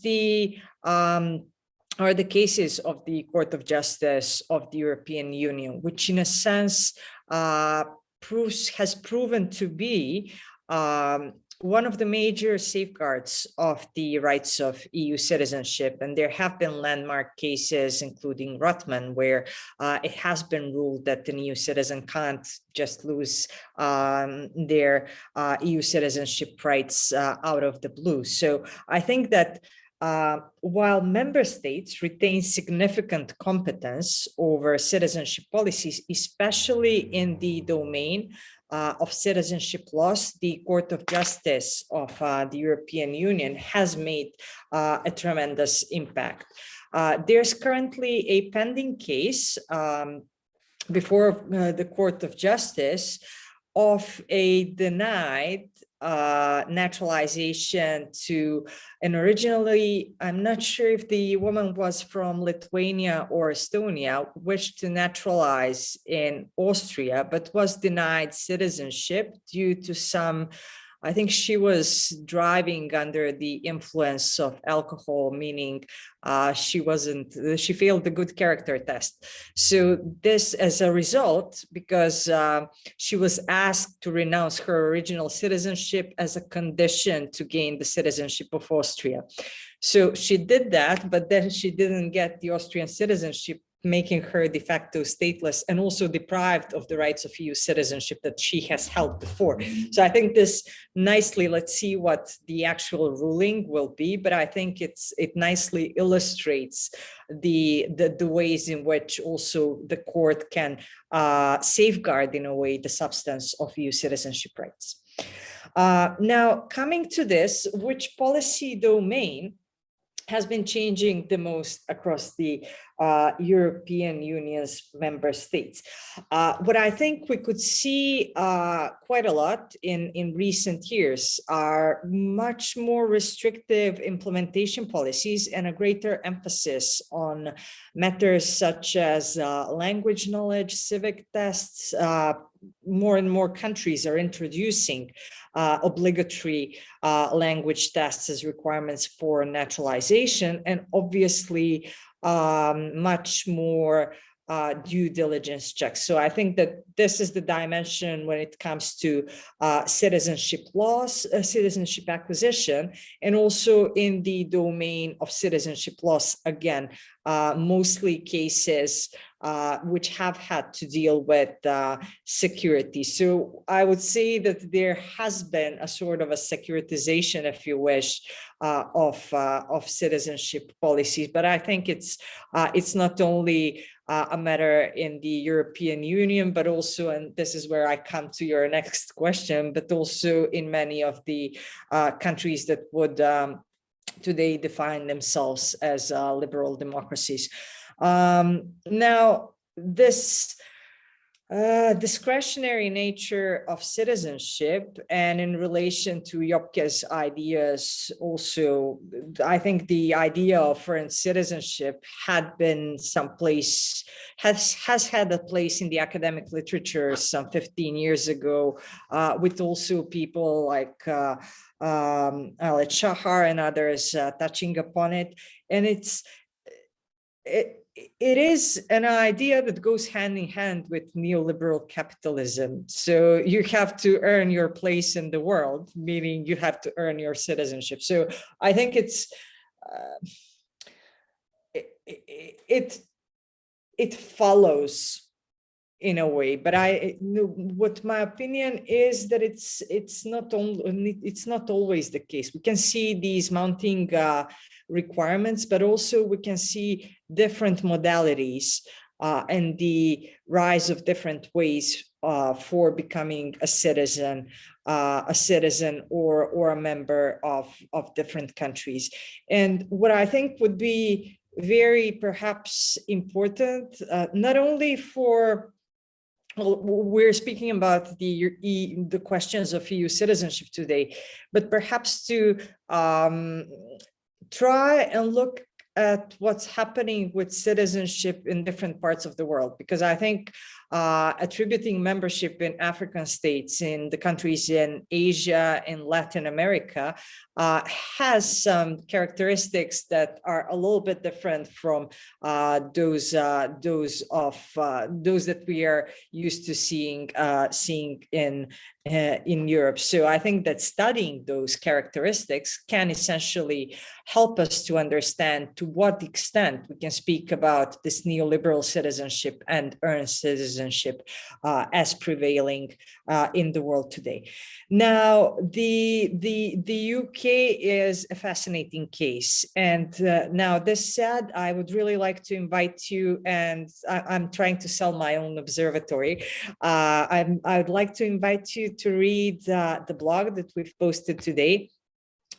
[SPEAKER 2] are the cases of the Court of Justice of the European Union, which in a sense has proven to be one of the major safeguards of the rights of EU citizenship. And there have been landmark cases, including Rothman, where it has been ruled that an EU citizen can't just lose their EU citizenship rights out of the blue. So I think that while member states retain significant competence over citizenship policies, especially in the domain of citizenship laws, the Court of Justice of the European Union has made a tremendous impact. There's currently a pending case before the Court of Justice of a denied naturalization to an originally, I'm not sure if the woman was from Lithuania or Estonia, wished to naturalize in Austria, but was denied citizenship due to some, I think she was driving under the influence of alcohol, meaning she failed the good character test. So this, as a result, because she was asked to renounce her original citizenship as a condition to gain the citizenship of Austria. So she did that, but then she didn't get the Austrian citizenship, making her de facto stateless and also deprived of the rights of EU citizenship that she has held before. So I think this nicely, let's see what the actual ruling will be, but I think it nicely illustrates the ways in which also the court can safeguard, in a way, the substance of EU citizenship rights. Now, coming to this, which policy domain has been changing the most across the European Union's member states? What I think we could see quite a lot in recent years are much more restrictive implementation policies and a greater emphasis on matters such as language knowledge, civic tests. More and more countries are introducing obligatory language tests as requirements for naturalization, and obviously much more due diligence checks. So I think that this is the dimension when it comes to citizenship laws, citizenship acquisition, and also in the domain of citizenship laws, again, mostly cases which have had to deal with security. So I would say that there has been a sort of a securitization, if you wish, of citizenship policies. But I think it's not only a matter in the European Union, but also, and this is where I come to your next question, but also in many of the countries that would today define themselves as liberal democracies. Now, this Discretionary nature of citizenship, and in relation to Jopke's ideas also, I think the idea of foreign citizenship had been someplace, has had a place in the academic literature some 15 years ago, with also people like Alet Shahar and others touching upon it. And it is an idea that goes hand in hand with neoliberal capitalism. So you have to earn your place in the world, meaning you have to earn your citizenship. So I think it follows in a way, but what my opinion is that it's not always the case. We can see these mounting requirements, but also we can see different modalities and the rise of different ways for becoming a citizen or a member of different countries. And what I think would be very perhaps important, not only for, well, we're speaking about the questions of EU citizenship today, but perhaps to try and look at what's happening with citizenship in different parts of the world, because I think attributing membership in African states, in the countries in Asia and Latin America, has some characteristics that are a little bit different from those that we are used to seeing in Europe. So I think that studying those characteristics can essentially help us to understand to what extent we can speak about this neoliberal citizenship and earned citizenship as prevailing in the world today. Now, the UK is a fascinating case. And now this said, I would really like to invite you, and I'm trying to sell my own observatory. I would like to invite you to read the blog that we've posted today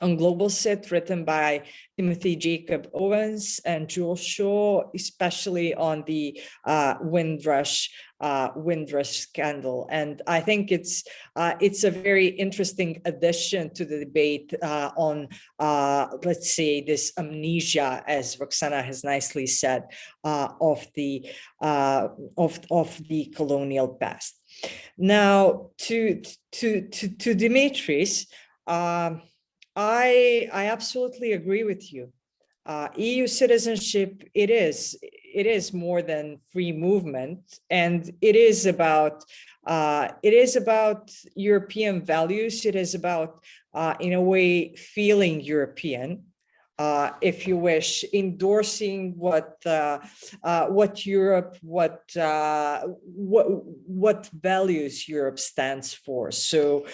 [SPEAKER 2] on Global Cit, written by Timothy Jacob Owens and Joel Shaw, especially on the Windrush scandal. And I think it's a very interesting addition to the debate on, let's say, this amnesia, as Roxana has nicely said, of the colonial past. Now, to Dimitris, I absolutely agree with you. EU citizenship, it is more than free movement, and it is about European values. It is about, in a way, feeling European. If you wish, endorsing what Europe, what values Europe stands for. So,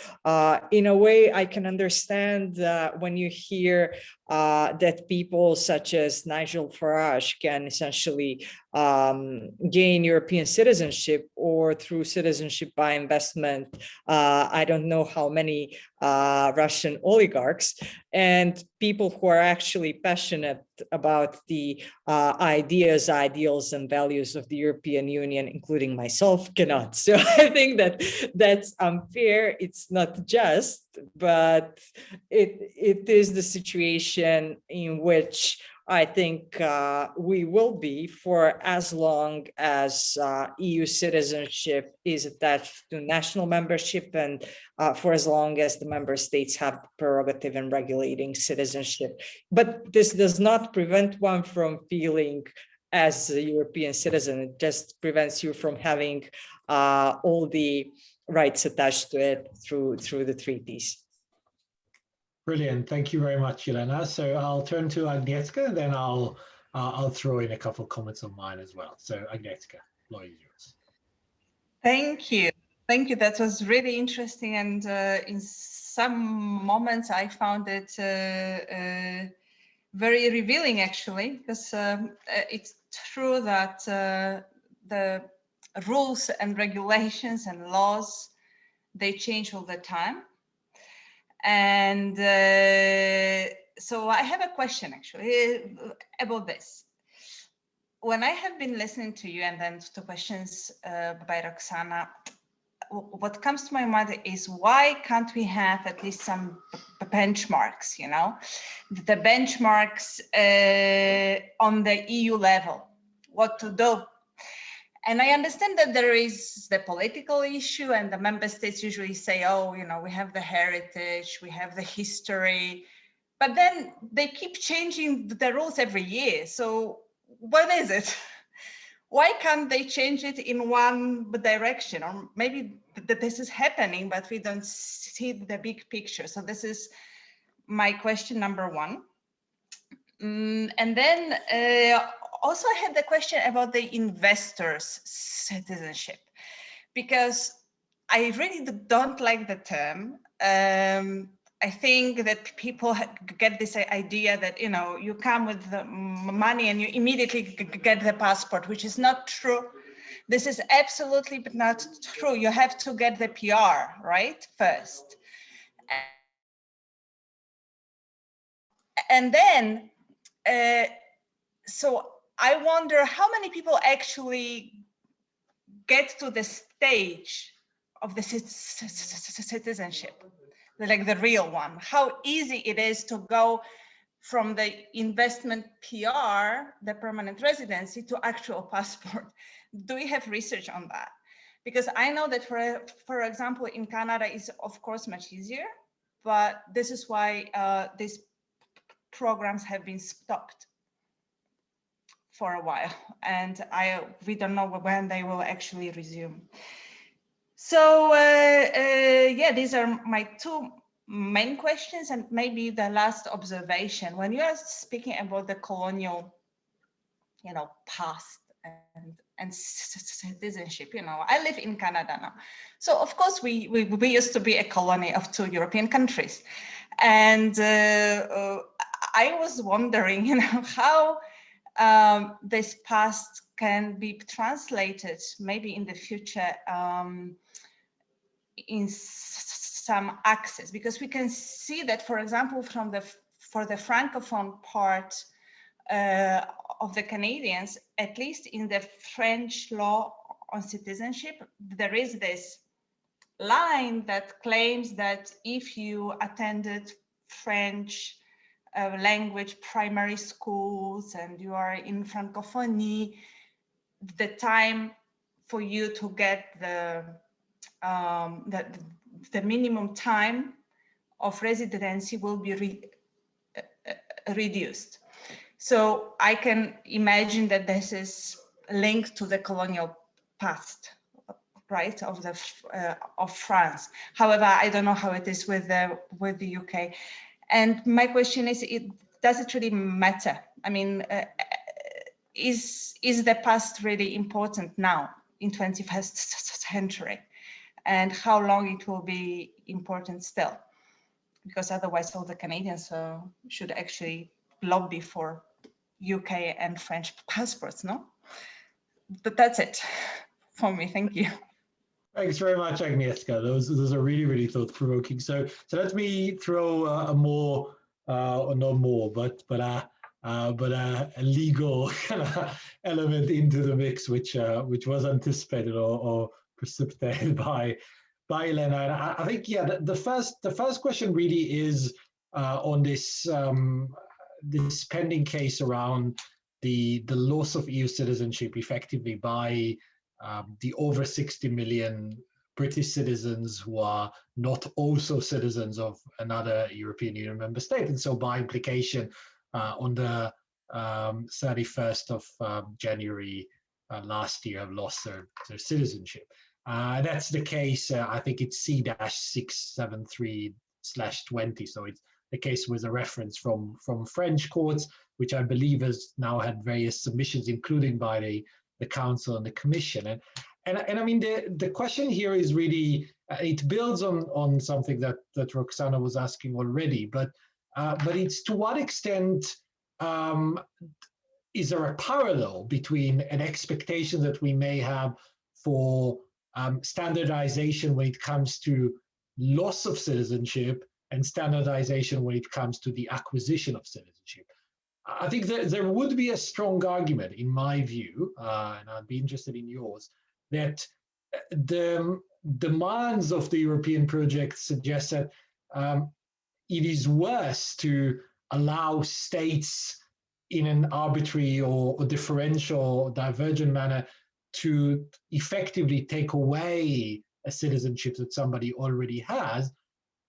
[SPEAKER 2] in a way, I can understand when you hear that people such as Nigel Farage can essentially gain European citizenship, or through citizenship by investment, I don't know how many Russian oligarchs, and people who are actually passionate about the ideas, ideals, and values of the European Union, including myself, cannot. So I think that that's unfair. It's not just, but it is the situation in which I think we will be for as long as EU citizenship is attached to national membership, and for as long as the member states have the prerogative in regulating citizenship. But this does not prevent one from feeling as a European citizen. It just prevents you from having all the rights attached to it through the treaties.
[SPEAKER 1] Brilliant. Thank you very much, Jelena. So I'll turn to Agnieszka, and then I'll throw in a couple of comments on mine as well. So Agnieszka, floor is yours.
[SPEAKER 5] Thank you. Thank you. That was really interesting. And in some moments, I found it very revealing, actually, because it's true that the rules and regulations and laws, they change all the time. And so I have a question, actually, about this. when I have been listening to you and then to questions by Roxana, what comes to my mind is why can't we have at least some benchmarks, you know, the benchmarks on the EU level, what to do. And I understand that there is the political issue and the member states usually say, oh, you know, we have the heritage, we have the history, but then they keep changing the rules every year. So what is it? Why can't they change it in one direction? Or maybe this is happening, but we don't see the big picture. So this is my question number one. And then also I had the question about the investors' citizenship, because I really don't like the term. I think that people get this idea that, you know, you come with the money and you immediately get the passport, which is not true. This is absolutely not true. You have to get the PR, right, first. And then, so I wonder how many people actually get to the stage of the citizenship, like the real one, how easy it is to go from the investment PR, the permanent residency, to actual passport. Do we have research on that? Because I know that, for example, in Canada is of course much easier, but this is why these programs have been stopped for a while, and we don't know when they will actually resume. So yeah, these are my two main questions, and maybe the last observation. When you are speaking about the colonial, you know, past and citizenship, you know, I live in Canada now, so of course we used to be a colony of 2 European countries, and I was wondering, you know, how this past can be translated maybe in the future in some access, because we can see that, for example, for the Francophone part of the Canadians, at least in the French law on citizenship, there is this line that claims that if you attended French language primary schools and you are in Francophonie, the time for you to get the minimum time of residency will be reduced. So I can imagine that this is linked to the colonial past, right, of France. However, I don't know how it is with the UK. And my question is, does it really matter? I mean, is the past really important now in 21st century? And how long it will be important still? Because otherwise all the Canadians should actually lobby for UK and French passports, no? But that's it for me, thank you.
[SPEAKER 1] Thanks very much, Agnieszka. Those are really, really thought-provoking. So let me throw a more, or not more, but a legal kind of element into the mix, which was anticipated or precipitated by Jelena. And I think, yeah, the first question really is on this this pending case around the loss of EU citizenship effectively by the over 60 million British citizens who are not also citizens of another European Union member state. And so by implication, on the 31st of January last year have lost their citizenship. That's the case, I think it's C-673/20. So it's the case with a reference from French courts, which I believe has now had various submissions, including by the Council and the Commission. And I mean, the question here is really, it builds on something that Roxana was asking already, but it's to what extent is there a parallel between an expectation that we may have for standardization when it comes to loss of citizenship and standardization when it comes to the acquisition of citizenship? I think that there would be a strong argument, in my view, and I'd be interested in yours, that the demands of the European project suggest that it is worse to allow states in an arbitrary or differential or divergent manner to effectively take away a citizenship that somebody already has,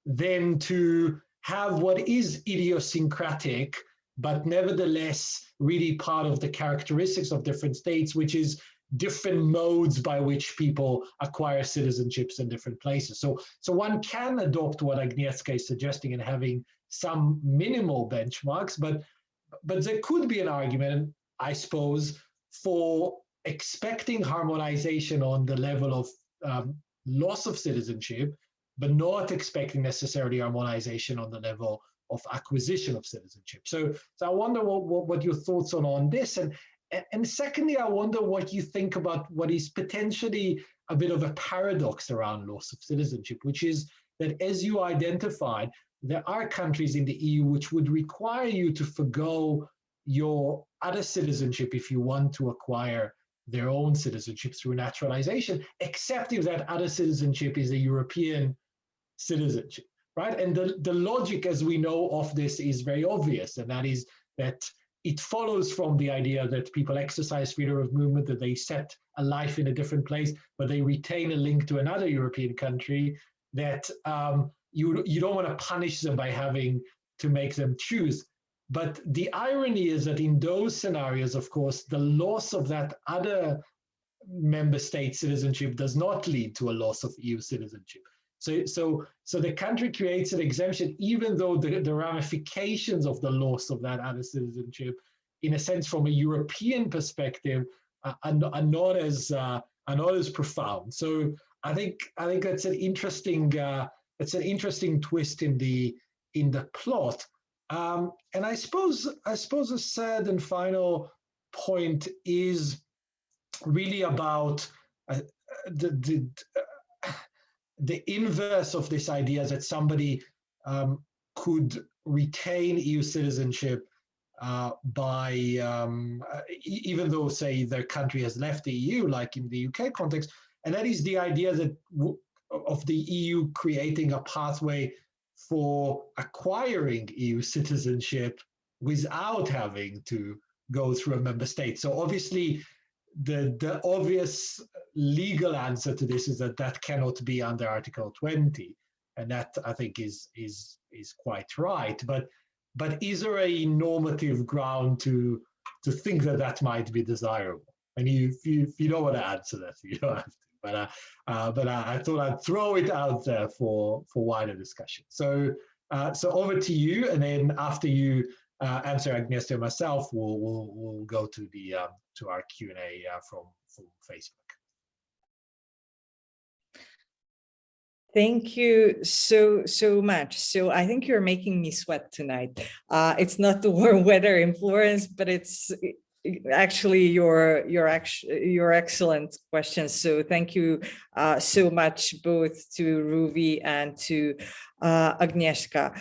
[SPEAKER 1] than to have what is idiosyncratic, but nevertheless really part of the characteristics of different states, which is different modes by which people acquire citizenships in different places. So one can adopt what Agnieszka is suggesting and having some minimal benchmarks, but there could be an argument, I suppose, for expecting harmonization on the level of loss of citizenship, but not expecting necessarily harmonization on the level of acquisition of citizenship. So I wonder what your thoughts are on this. And secondly, I wonder what you think about what is potentially a bit of a paradox around loss of citizenship, which is that, as you identified, there are countries in the EU which would require you to forgo your other citizenship if you want to acquire their own citizenship through naturalization, except if that other citizenship is a European citizenship, right? And the logic, as we know, of this is very obvious, and that is that it follows from the idea that people exercise freedom of movement, that they set a life in a different place, but they retain a link to another European country, that you don't want to punish them by having to make them choose. But the irony is that in those scenarios, of course, the loss of that other member state citizenship does not lead to a loss of EU citizenship. So the country creates an exemption, even though the ramifications of the loss of that other citizenship, in a sense, from a European perspective, are not as profound. So I think that's an interesting twist in the plot. And I suppose a third and final point is really about the inverse of this idea that somebody could retain EU citizenship by even though, say, their country has left the EU, like in the UK context, and that is the idea that of the EU creating a pathway for acquiring EU citizenship without having to go through a member state. So obviously, the obvious legal answer to this is that cannot be under Article 20, and that, I think, is quite right. But is there a normative ground to think that might be desirable? And if you don't want to answer that, you don't have to. But I thought I'd throw it out there for wider discussion. So over to you, and then after you answer Agnieszka and myself, we'll go to to our Q&A from Facebook.
[SPEAKER 2] Thank you so much. So I think you're making me sweat tonight. It's not the warm weather in Florence, but it's actually your excellent questions. So thank you so much, both to Ruvi and to Agnieszka.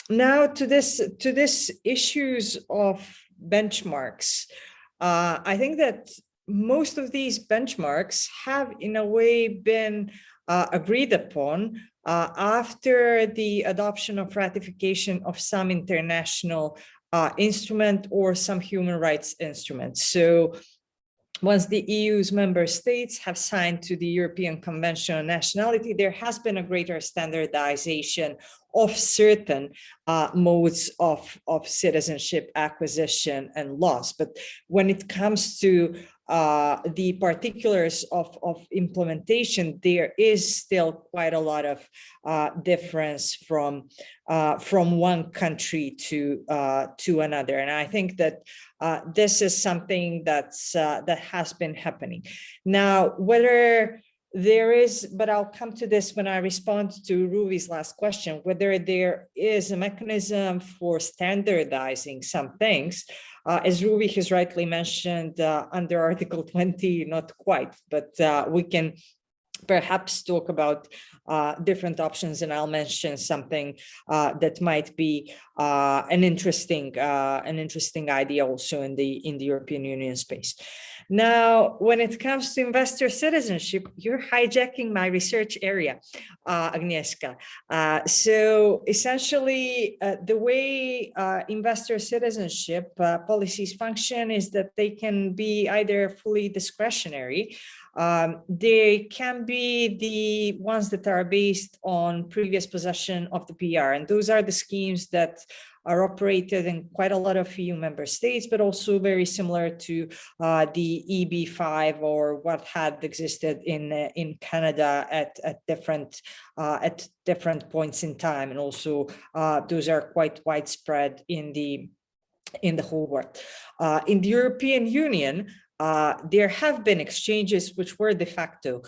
[SPEAKER 2] Now to this issues of benchmarks. I think that most of these benchmarks have, in a way, been agreed upon after the adoption of ratification of some international instrument or some human rights instruments. So once the EU's member states have signed to the European Convention on Nationality, there has been a greater standardization of certain modes of citizenship acquisition and loss. But when it comes to the particulars of implementation, there is still quite a lot of difference from one country to another. And I think that this is something that has been happening. Now, whether there is, but I'll come to this when I respond to Ruvi's last question, whether there is a mechanism for standardizing some things. As Ruvi has rightly mentioned, under Article 20, not quite, but we can perhaps talk about different options, and I'll mention something that might be an interesting idea also in the European Union space. Now, when it comes to investor citizenship, you're hijacking my research area, Agnieszka. So essentially, the way investor citizenship policies function is that they can be either fully discretionary. They can be the ones that are based on previous possession of the PR, and those are the schemes that are operated in quite a lot of EU member states, but also very similar to the EB5 or what had existed in Canada at different points in time, and also those are quite widespread in the whole world. In the European Union, there have been exchanges which were de facto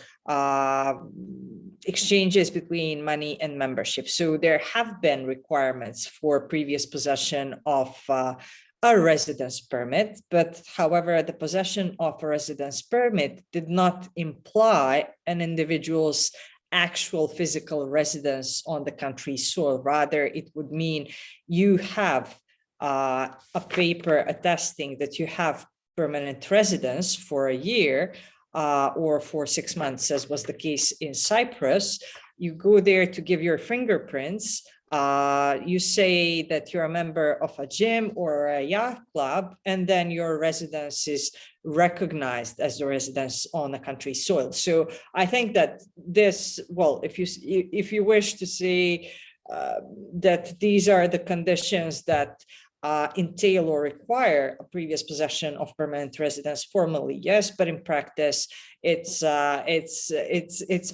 [SPEAKER 2] exchanges between money and membership. So there have been requirements for previous possession of a residence permit, but however, the possession of a residence permit did not imply an individual's actual physical residence on the country's soil. Rather, it would mean you have a paper attesting that you have permanent residence for a year or for 6 months, as was the case in Cyprus. You go there to give your fingerprints. You say that you're a member of a gym or a yacht club, and then your residence is recognized as a residence on a country's soil. So I think that this, well, if you wish to say that these are the conditions that entail or require a previous possession of permanent residence, formally, yes, but in practice, it's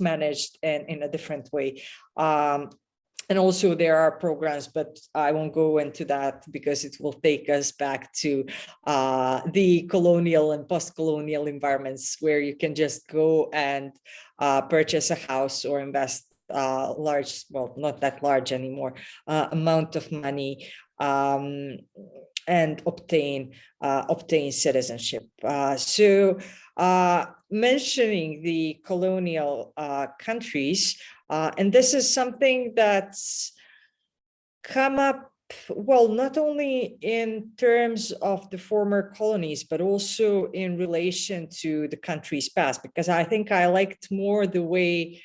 [SPEAKER 2] managed in a different way. And also there are programs, but I won't go into that because it will take us back to the colonial and post-colonial environments where you can just go and purchase a house or invest large, well, not that large anymore, amount of money and obtain citizenship. So mentioning the colonial countries, and this is something that's come up, well, not only in terms of the former colonies, but also in relation to the country's past, because I think I liked more the way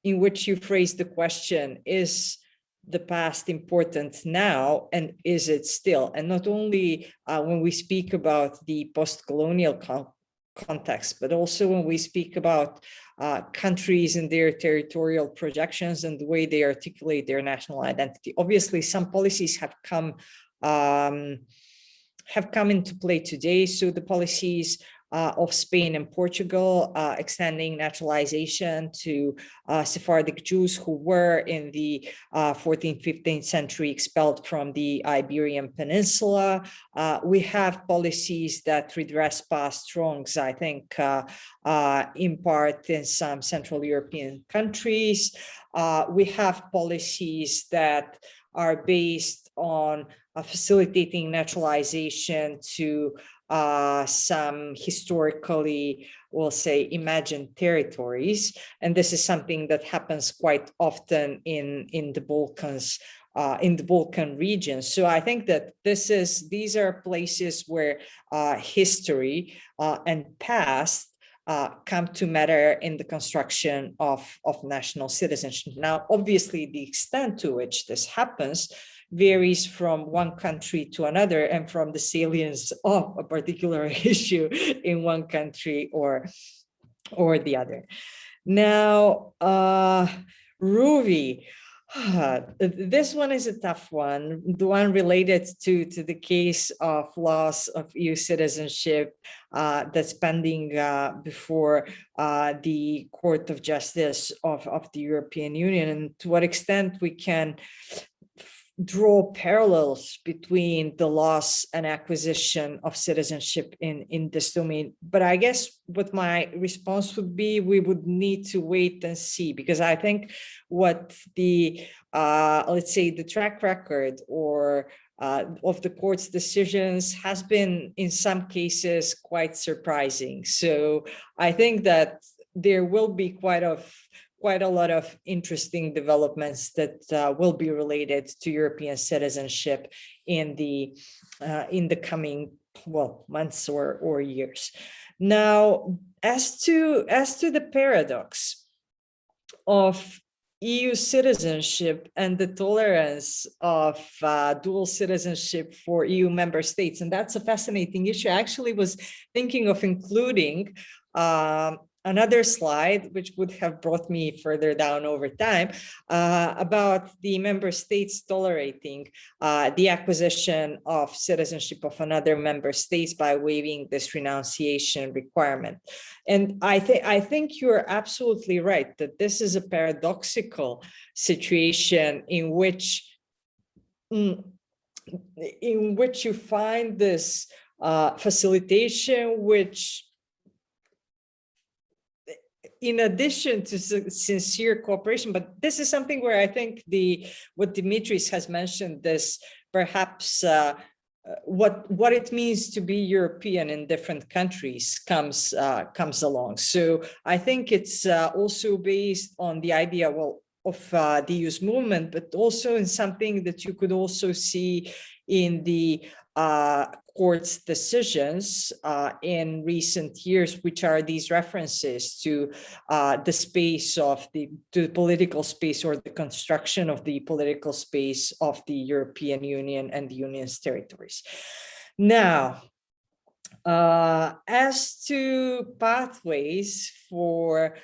[SPEAKER 2] in which you phrased the question, is the past important now, and is it still? And not only when we speak about the post-colonial context, but also when we speak about countries and their territorial projections and the way they articulate their national identity. Obviously, some policies have come into play today. So the policies of Spain and Portugal, extending naturalization to Sephardic Jews who were in the 14th, 15th century expelled from the Iberian Peninsula. We have policies that redress past wrongs, I think, in part in some Central European countries. We have policies that are based on facilitating naturalization to some historically, we'll say, imagined territories. And this is something that happens quite often in the Balkans, in the Balkan region. So I think that these are places where history and past come to matter in the construction of national citizenship. Now, obviously, the extent to which this happens varies from one country to another and from the salience of a particular issue in one country or the other. Now, Ruvi, this one is a tough one, the one related to the case of loss of EU citizenship that's pending before the Court of Justice of the European Union, and to what extent we can draw parallels between the loss and acquisition of citizenship in this domain. But I guess what my response would be, we would need to wait and see, because I think what the, let's say, the track record or of the court's decisions has been in some cases quite surprising. So I think that there will be quite a lot of interesting developments that will be related to European citizenship in the coming months or years. Now, as to the paradox of EU citizenship and the tolerance of dual citizenship for EU member states, and that's a fascinating issue. I actually was thinking of including another slide, which would have brought me further down over time, about the member states tolerating the acquisition of citizenship of another member states by waiving this renunciation requirement. And I think you're absolutely right that this is a paradoxical situation in which you find this facilitation, which, in addition to sincere cooperation, but this is something where I think what Dimitris has mentioned, this perhaps what it means to be European in different countries comes along. So I think it's also based on the idea, of the EU's movement, but also in something that you could also see in the court's decisions in recent years, which are these references to the space of the political space, or the construction of the political space of the European Union and the Union's territories. Now, as to pathways for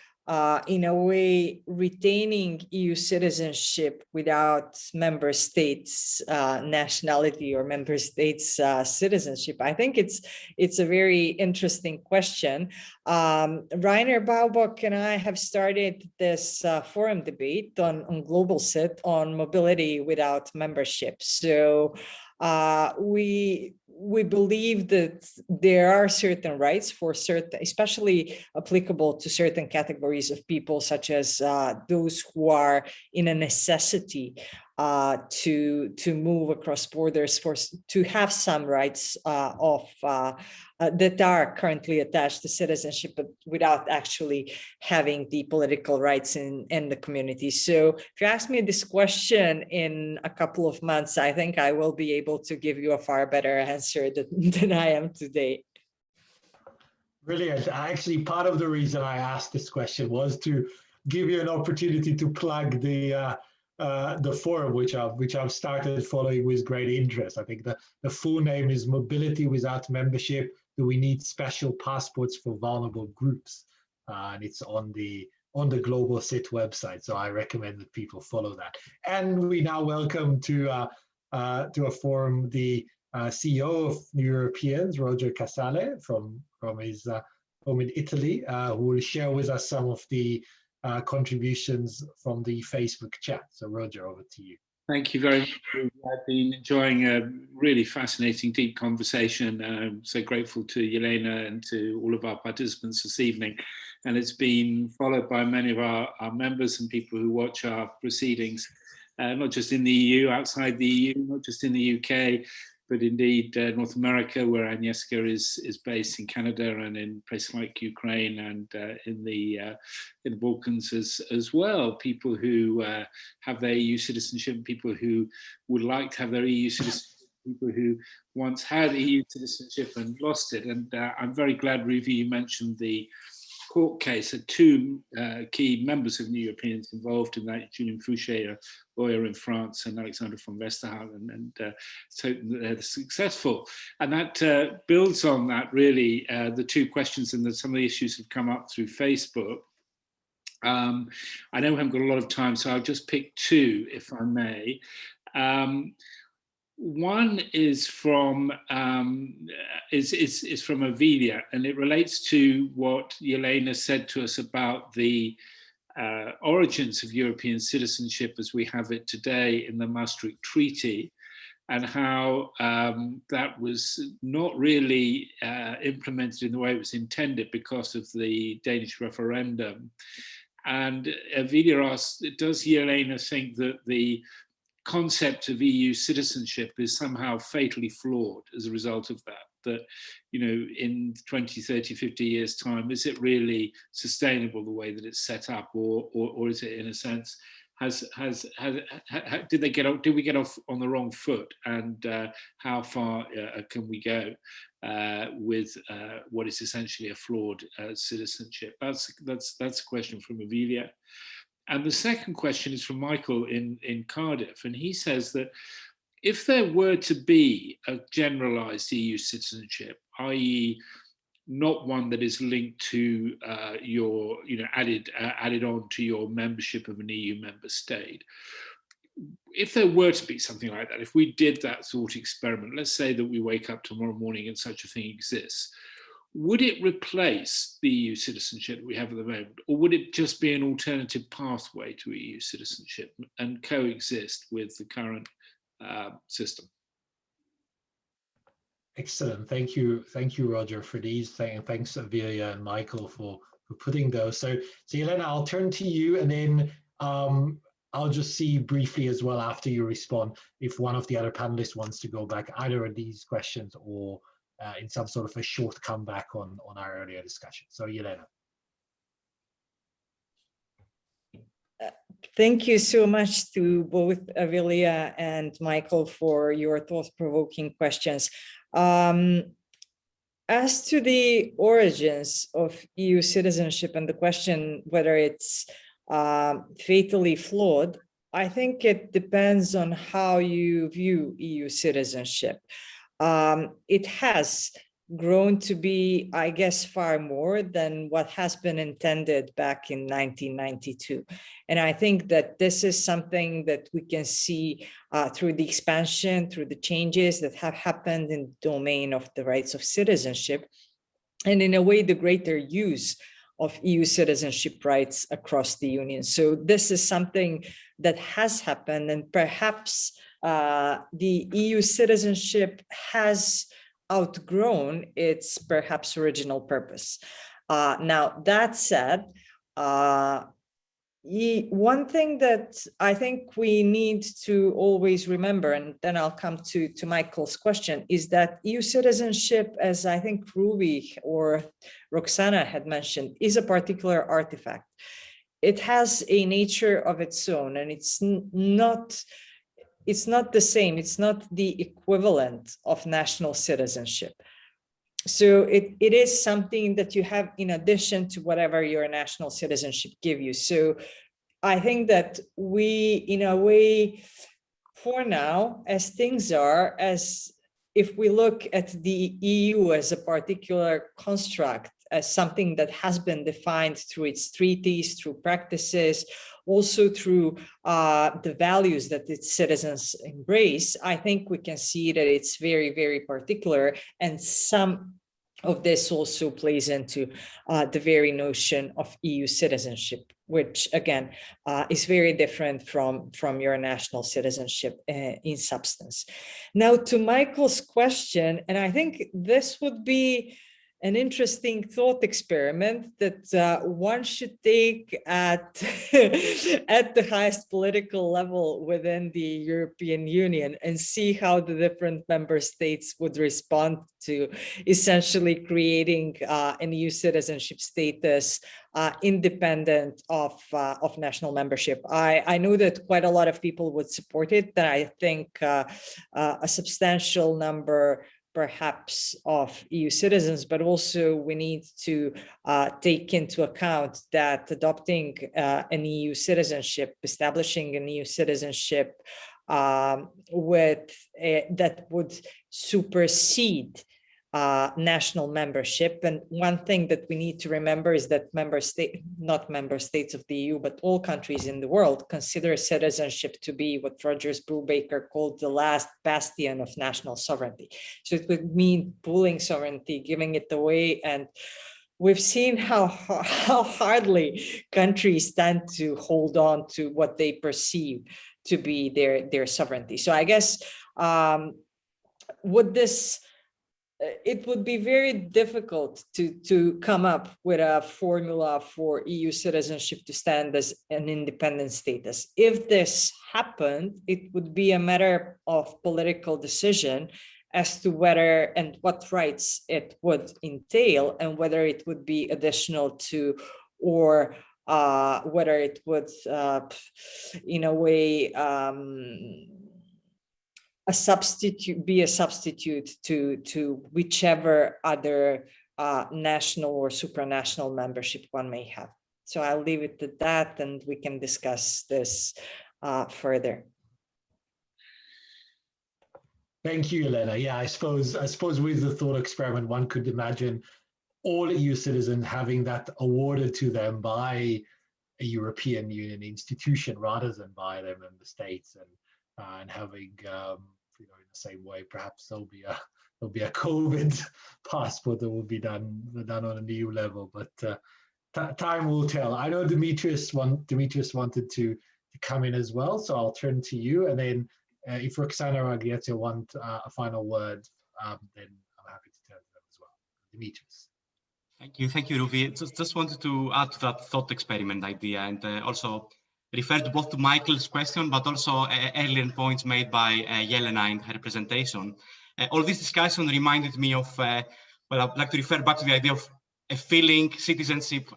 [SPEAKER 2] in a way, retaining EU citizenship without member states' nationality or member states' citizenship, I think it's a very interesting question. Rainer Baubach and I have started this forum debate on Global Cit on mobility without membership. So we believe that there are certain rights for certain, especially applicable to certain categories of people, such as those who are in a necessity to move across borders, to have some rights that are currently attached to citizenship, but without actually having the political rights in the community. So if you ask me this question in a couple of months, I think I will be able to give you a far better answer than I am today.
[SPEAKER 1] Brilliant. Actually, part of the reason I asked this question was to give you an opportunity to plug the forum, which I've started following with great interest. I think the full name is Mobility Without Membership. Do we need special passports for vulnerable groups? And it's on the Global Cit website. So I recommend that people follow that. And we now welcome to a forum the CEO of New Europeans, Roger Casale from his home in Italy, who will share with us some of the contributions from the Facebook chat. So Roger, over to you.
[SPEAKER 6] Thank you very much. I've been enjoying a really fascinating, deep conversation. I'm so grateful to Jelena and to all of our participants this evening. And it's been followed by many of our members and people who watch our proceedings, not just in the EU, outside the EU, not just in the UK, but indeed North America, where Agnieszka is based, in Canada, and in places like Ukraine, and in the Balkans as well. People who have their EU citizenship, people who would like to have their EU citizenship, people who once had EU citizenship and lost it. And I'm very glad, Ruvi, you mentioned the court case. Two key members of New Europeans involved in that, Julien Fouché, a lawyer in France, and Alexander von Westerhalen, and so they're successful. And that builds on that, really, the two questions, and some of the issues have come up through Facebook. I know we haven't got a lot of time, so I'll just pick two, if I may. One is from Avilia, and it relates to what Jelena said to us about the origins of European citizenship as we have it today in the Maastricht Treaty, and how that was not really implemented in the way it was intended because of the Danish referendum. And Avilia asked, does Jelena think that the concept of EU citizenship is somehow fatally flawed as a result of that? that, you know, in 20, 30, 50 years time, is it really sustainable the way that it's set up, or is it, in a sense, did we get off on the wrong foot, and how far can we go with what is essentially a flawed citizenship? That's a question from Avilia. And the second question is from Michael in Cardiff, and he says that if there were to be a generalized EU citizenship, i.e. not one that is linked to your, you know, added on to your membership of an EU member state, if there were to be something like that, if we did that thought experiment, let's say that we wake up tomorrow morning and such a thing exists, would it replace the EU citizenship that we have at the moment, or would it just be an alternative pathway to EU citizenship and coexist with the current system?
[SPEAKER 1] Excellent. Thank you, Roger, for these. Thanks, Avilia and Michael, for putting those. So Jelena, I'll turn to you, and then I'll just see briefly as well after you respond if one of the other panelists wants to go back either of these questions or in some sort of a short comeback on our earlier discussion. So Jelena.
[SPEAKER 2] Thank you so much to both Avilia and Michael for your thought-provoking questions. As to the origins of EU citizenship and the question whether it's fatally flawed, I think it depends on how you view EU citizenship. It has grown to be, I guess, far more than what has been intended back in 1992. And I think that this is something that we can see through the expansion, through the changes that have happened in the domain of the rights of citizenship, and in a way, the greater use of EU citizenship rights across the Union. So this is something that has happened, and perhaps the EU citizenship has outgrown its perhaps original purpose. Now, that said, one thing that I think we need to always remember, and then I'll come to Michael's question, is that EU citizenship, as I think Ruby or Roxana had mentioned, is a particular artifact. It has a nature of its own, and it's not the same, it's not the equivalent of national citizenship. So it is something that you have in addition to whatever your national citizenship give you. So I think that we, in a way, for now, as things are, as if we look at the EU as a particular construct, as something that has been defined through its treaties, through practices, also through the values that its citizens embrace, I think we can see that it's very, very particular, and some of this also plays into the very notion of EU citizenship, which again is very different from your national citizenship in substance. Now to Michael's question, and I think this would be an interesting thought experiment that one should take at the highest political level within the European Union and see how the different member states would respond to essentially creating an EU citizenship status independent of national membership. I know that quite a lot of people would support it, and I think a substantial number perhaps of EU citizens, but also we need to take into account that adopting an EU citizenship, establishing an EU citizenship that would supersede national membership. And one thing that we need to remember is that not member states of the EU, but all countries in the world consider citizenship to be what Rogers Brubaker called the last bastion of national sovereignty. So it would mean pooling sovereignty, giving it away. And we've seen how hardly countries tend to hold on to what they perceive to be their sovereignty. So I guess it would be very difficult to come up with a formula for EU citizenship to stand as an independent status. If this happened, it would be a matter of political decision as to whether and what rights it would entail, and whether it would be additional to, or whether it would, in a way, be a substitute to whichever other national or supranational membership one may have. So I'll leave it at that, and we can discuss this further.
[SPEAKER 1] Thank you, Jelena. Yeah, I suppose with the thought experiment, one could imagine all EU citizens having that awarded to them by a European Union institution rather than by their member states, and having, in the same way, perhaps there'll be a COVID passport that will be done on an EU level, but time will tell. I know Demetrius wanted to come in as well, so I'll turn to you, and then if Roxana or Agrieta want a final word, then I'm happy to turn to them as well. Demetrius.
[SPEAKER 4] Thank you, Ruvi. Just wanted to add to that thought experiment idea, and also refer to both to Michael's question, but also earlier points made by Jelena in her presentation. All this discussion reminded me of, well, I'd like to refer back to the idea of a feeling, citizenship,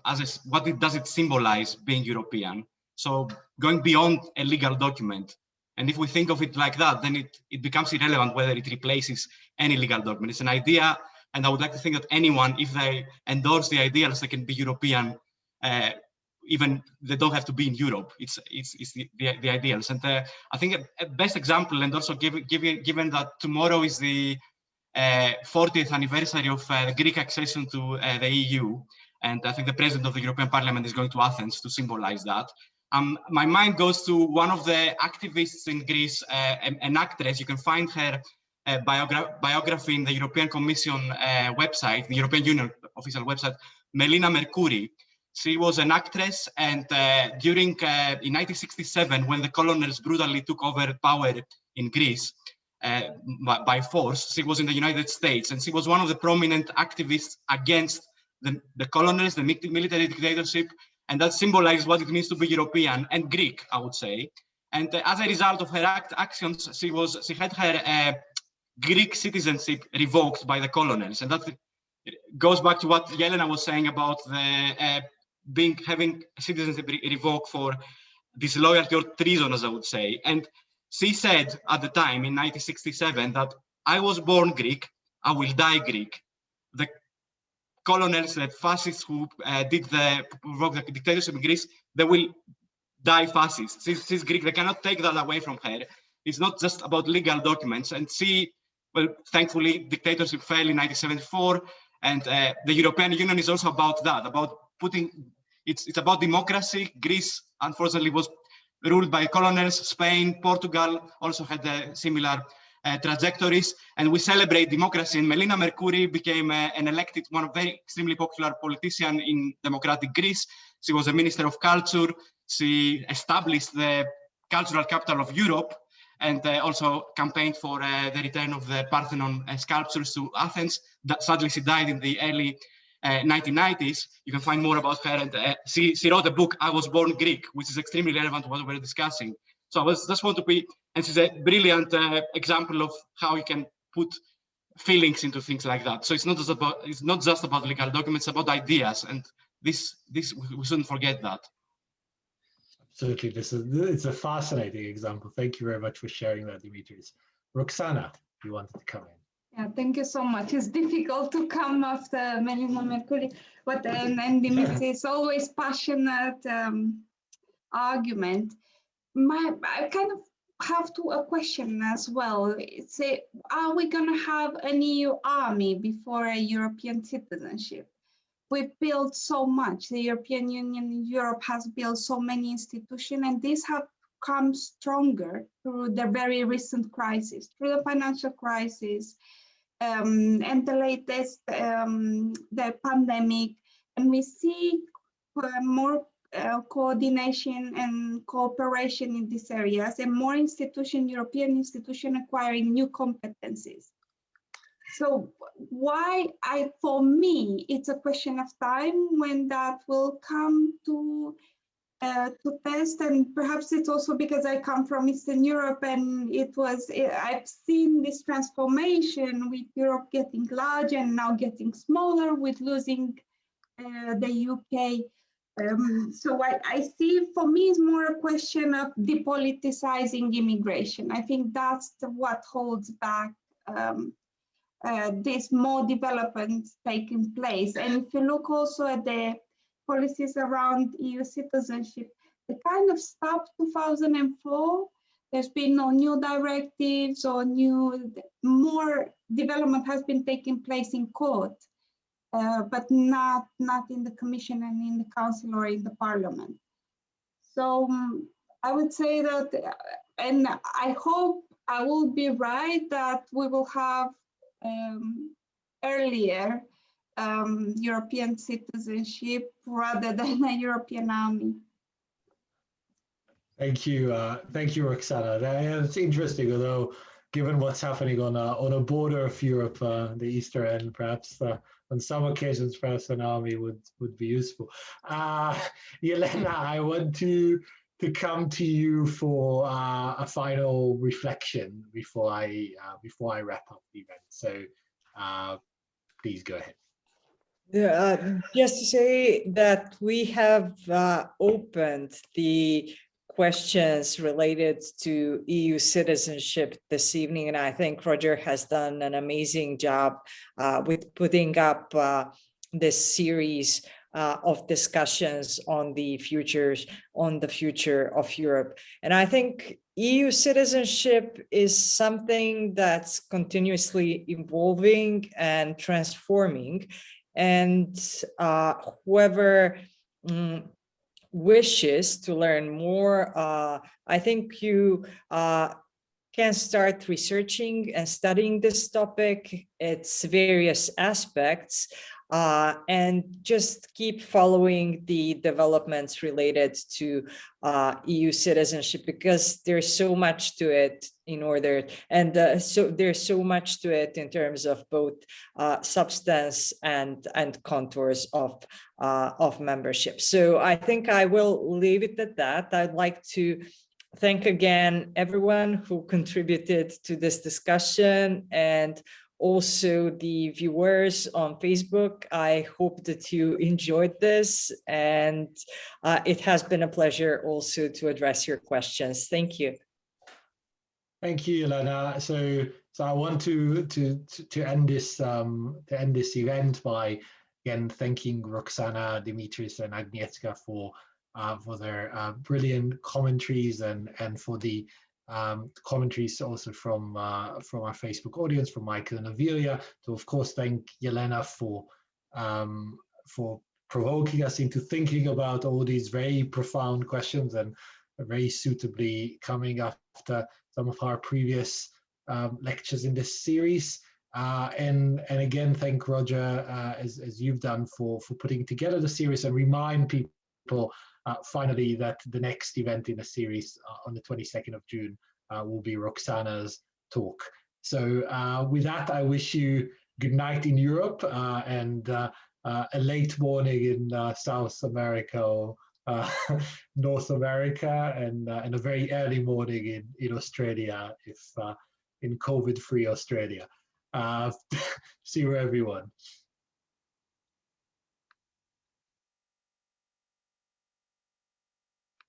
[SPEAKER 4] what does it symbolize being European? So going beyond a legal document. And if we think of it like that, then it becomes irrelevant whether it replaces any legal document. It's an idea, and I would like to think that anyone, if they endorse the ideals, they can be European, even they don't have to be in Europe. It's the ideals. And I think a best example, and also given that tomorrow is the 40th anniversary of the Greek accession to the EU, and I think the President of the European Parliament is going to Athens to symbolize that. My mind goes to one of the activists in Greece, an actress. You can find her biography in the European Commission website, the European Union official website, Melina Mercouri. She was an actress, and in 1967, when the colonials brutally took over power in Greece by force, she was in the United States, and she was one of the prominent activists against the colonials, the military dictatorship, and that symbolizes what it means to be European and Greek, I would say. And as a result of her actions, she had her Greek citizenship revoked by the colonials, and that goes back to what Jelena was saying about the having citizenship revoked for disloyalty or treason, as I would say. And she said at the time in 1967 that I was born Greek, I will die Greek. The colonials, the fascists who provoked the dictatorship in Greece, they will die fascists. She's Greek, they cannot take that away from her. It's not just about legal documents. And well, thankfully, dictatorship fell in 1974, and the European Union is also about that, about it's about democracy. Greece, unfortunately, was ruled by colonials. Spain, Portugal also had similar trajectories, and we celebrate democracy. And Melina Mercouri became one of very extremely popular politician in democratic Greece. She was a minister of culture. She established the cultural capital of Europe, and also campaigned for the return of the Parthenon sculptures to Athens. Sadly, she died in the early 1990s. You can find more about her, and she wrote a book, I Was Born Greek, which is extremely relevant to what we're discussing. So I just want to and she's a brilliant example of how you can put feelings into things like that. So it's not just about legal documents, it's about ideas, and this we shouldn't forget that.
[SPEAKER 1] Absolutely, it's a fascinating example. Thank you very much for sharing that, Dimitris. Roxana, you wanted to come in.
[SPEAKER 3] Yeah, thank you so much. It's difficult to come after Melina Mercouri, but and Dimitris always passionate argument. I kind of have a question as well. Say, are we going to have an EU army before a European citizenship? We've built so much. The European Union, Europe has built so many institutions, and these have come stronger through the very recent crisis, through the financial crisis, and the latest, the pandemic. And we see more coordination and cooperation in these areas, and more European institutions acquiring new competencies. So for me, it's a question of time when that will come to to test, and perhaps it's also because I come from Eastern Europe, and I've seen this transformation with Europe getting larger and now getting smaller with losing the UK. So I see, for me, it's more a question of depoliticizing immigration. I think that's what holds back this more developments taking place. And if you look also at the policies around EU citizenship, they kind of stopped 2004. There's been no new directives or more development has been taking place in court, but not in the Commission and in the Council or in the Parliament. So I would say that, and I hope I will be right, that we will have earlier European citizenship rather than a European army.
[SPEAKER 1] Thank you, Roxana. It's interesting, although given what's happening on a border of Europe, the eastern end, perhaps on some occasions, perhaps an army would be useful. Jelena, I want to come to you for a final reflection before I wrap up the event. So please go ahead.
[SPEAKER 2] Just to say that we have opened the questions related to EU citizenship this evening, and I think Roger has done an amazing job with putting up this series of discussions on the future of Europe. And I think EU citizenship is something that's continuously evolving and transforming. And whoever wishes to learn more, I think you can start researching and studying this topic, its various aspects, and just keep following the developments related to EU citizenship, because there's so much to it so there's so much to it in terms of both substance and contours of membership. So I think I will leave it at that. I'd like to thank again everyone who contributed to this discussion, and also the viewers on Facebook. I hope that you enjoyed this, and it has been a pleasure also to address your questions. Thank you.
[SPEAKER 1] Thank you, Jelena. So I want to end this event by again thanking Roxana, Dimitris, and Agnieszka for their brilliant commentaries and for the commentaries also from our Facebook audience, from Michael and Avilia. To of course thank Jelena for provoking us into thinking about all these very profound questions, and very suitably coming after some of our previous lectures in this series. And again, thank Roger, as you've done, for putting together the series, and remind people finally that the next event in the series on the 22nd of June will be Roxana's talk. So with that, I wish you good night in Europe, and a late morning in South America or North America, and a very early morning in Australia, if in COVID-free Australia. See you, everyone.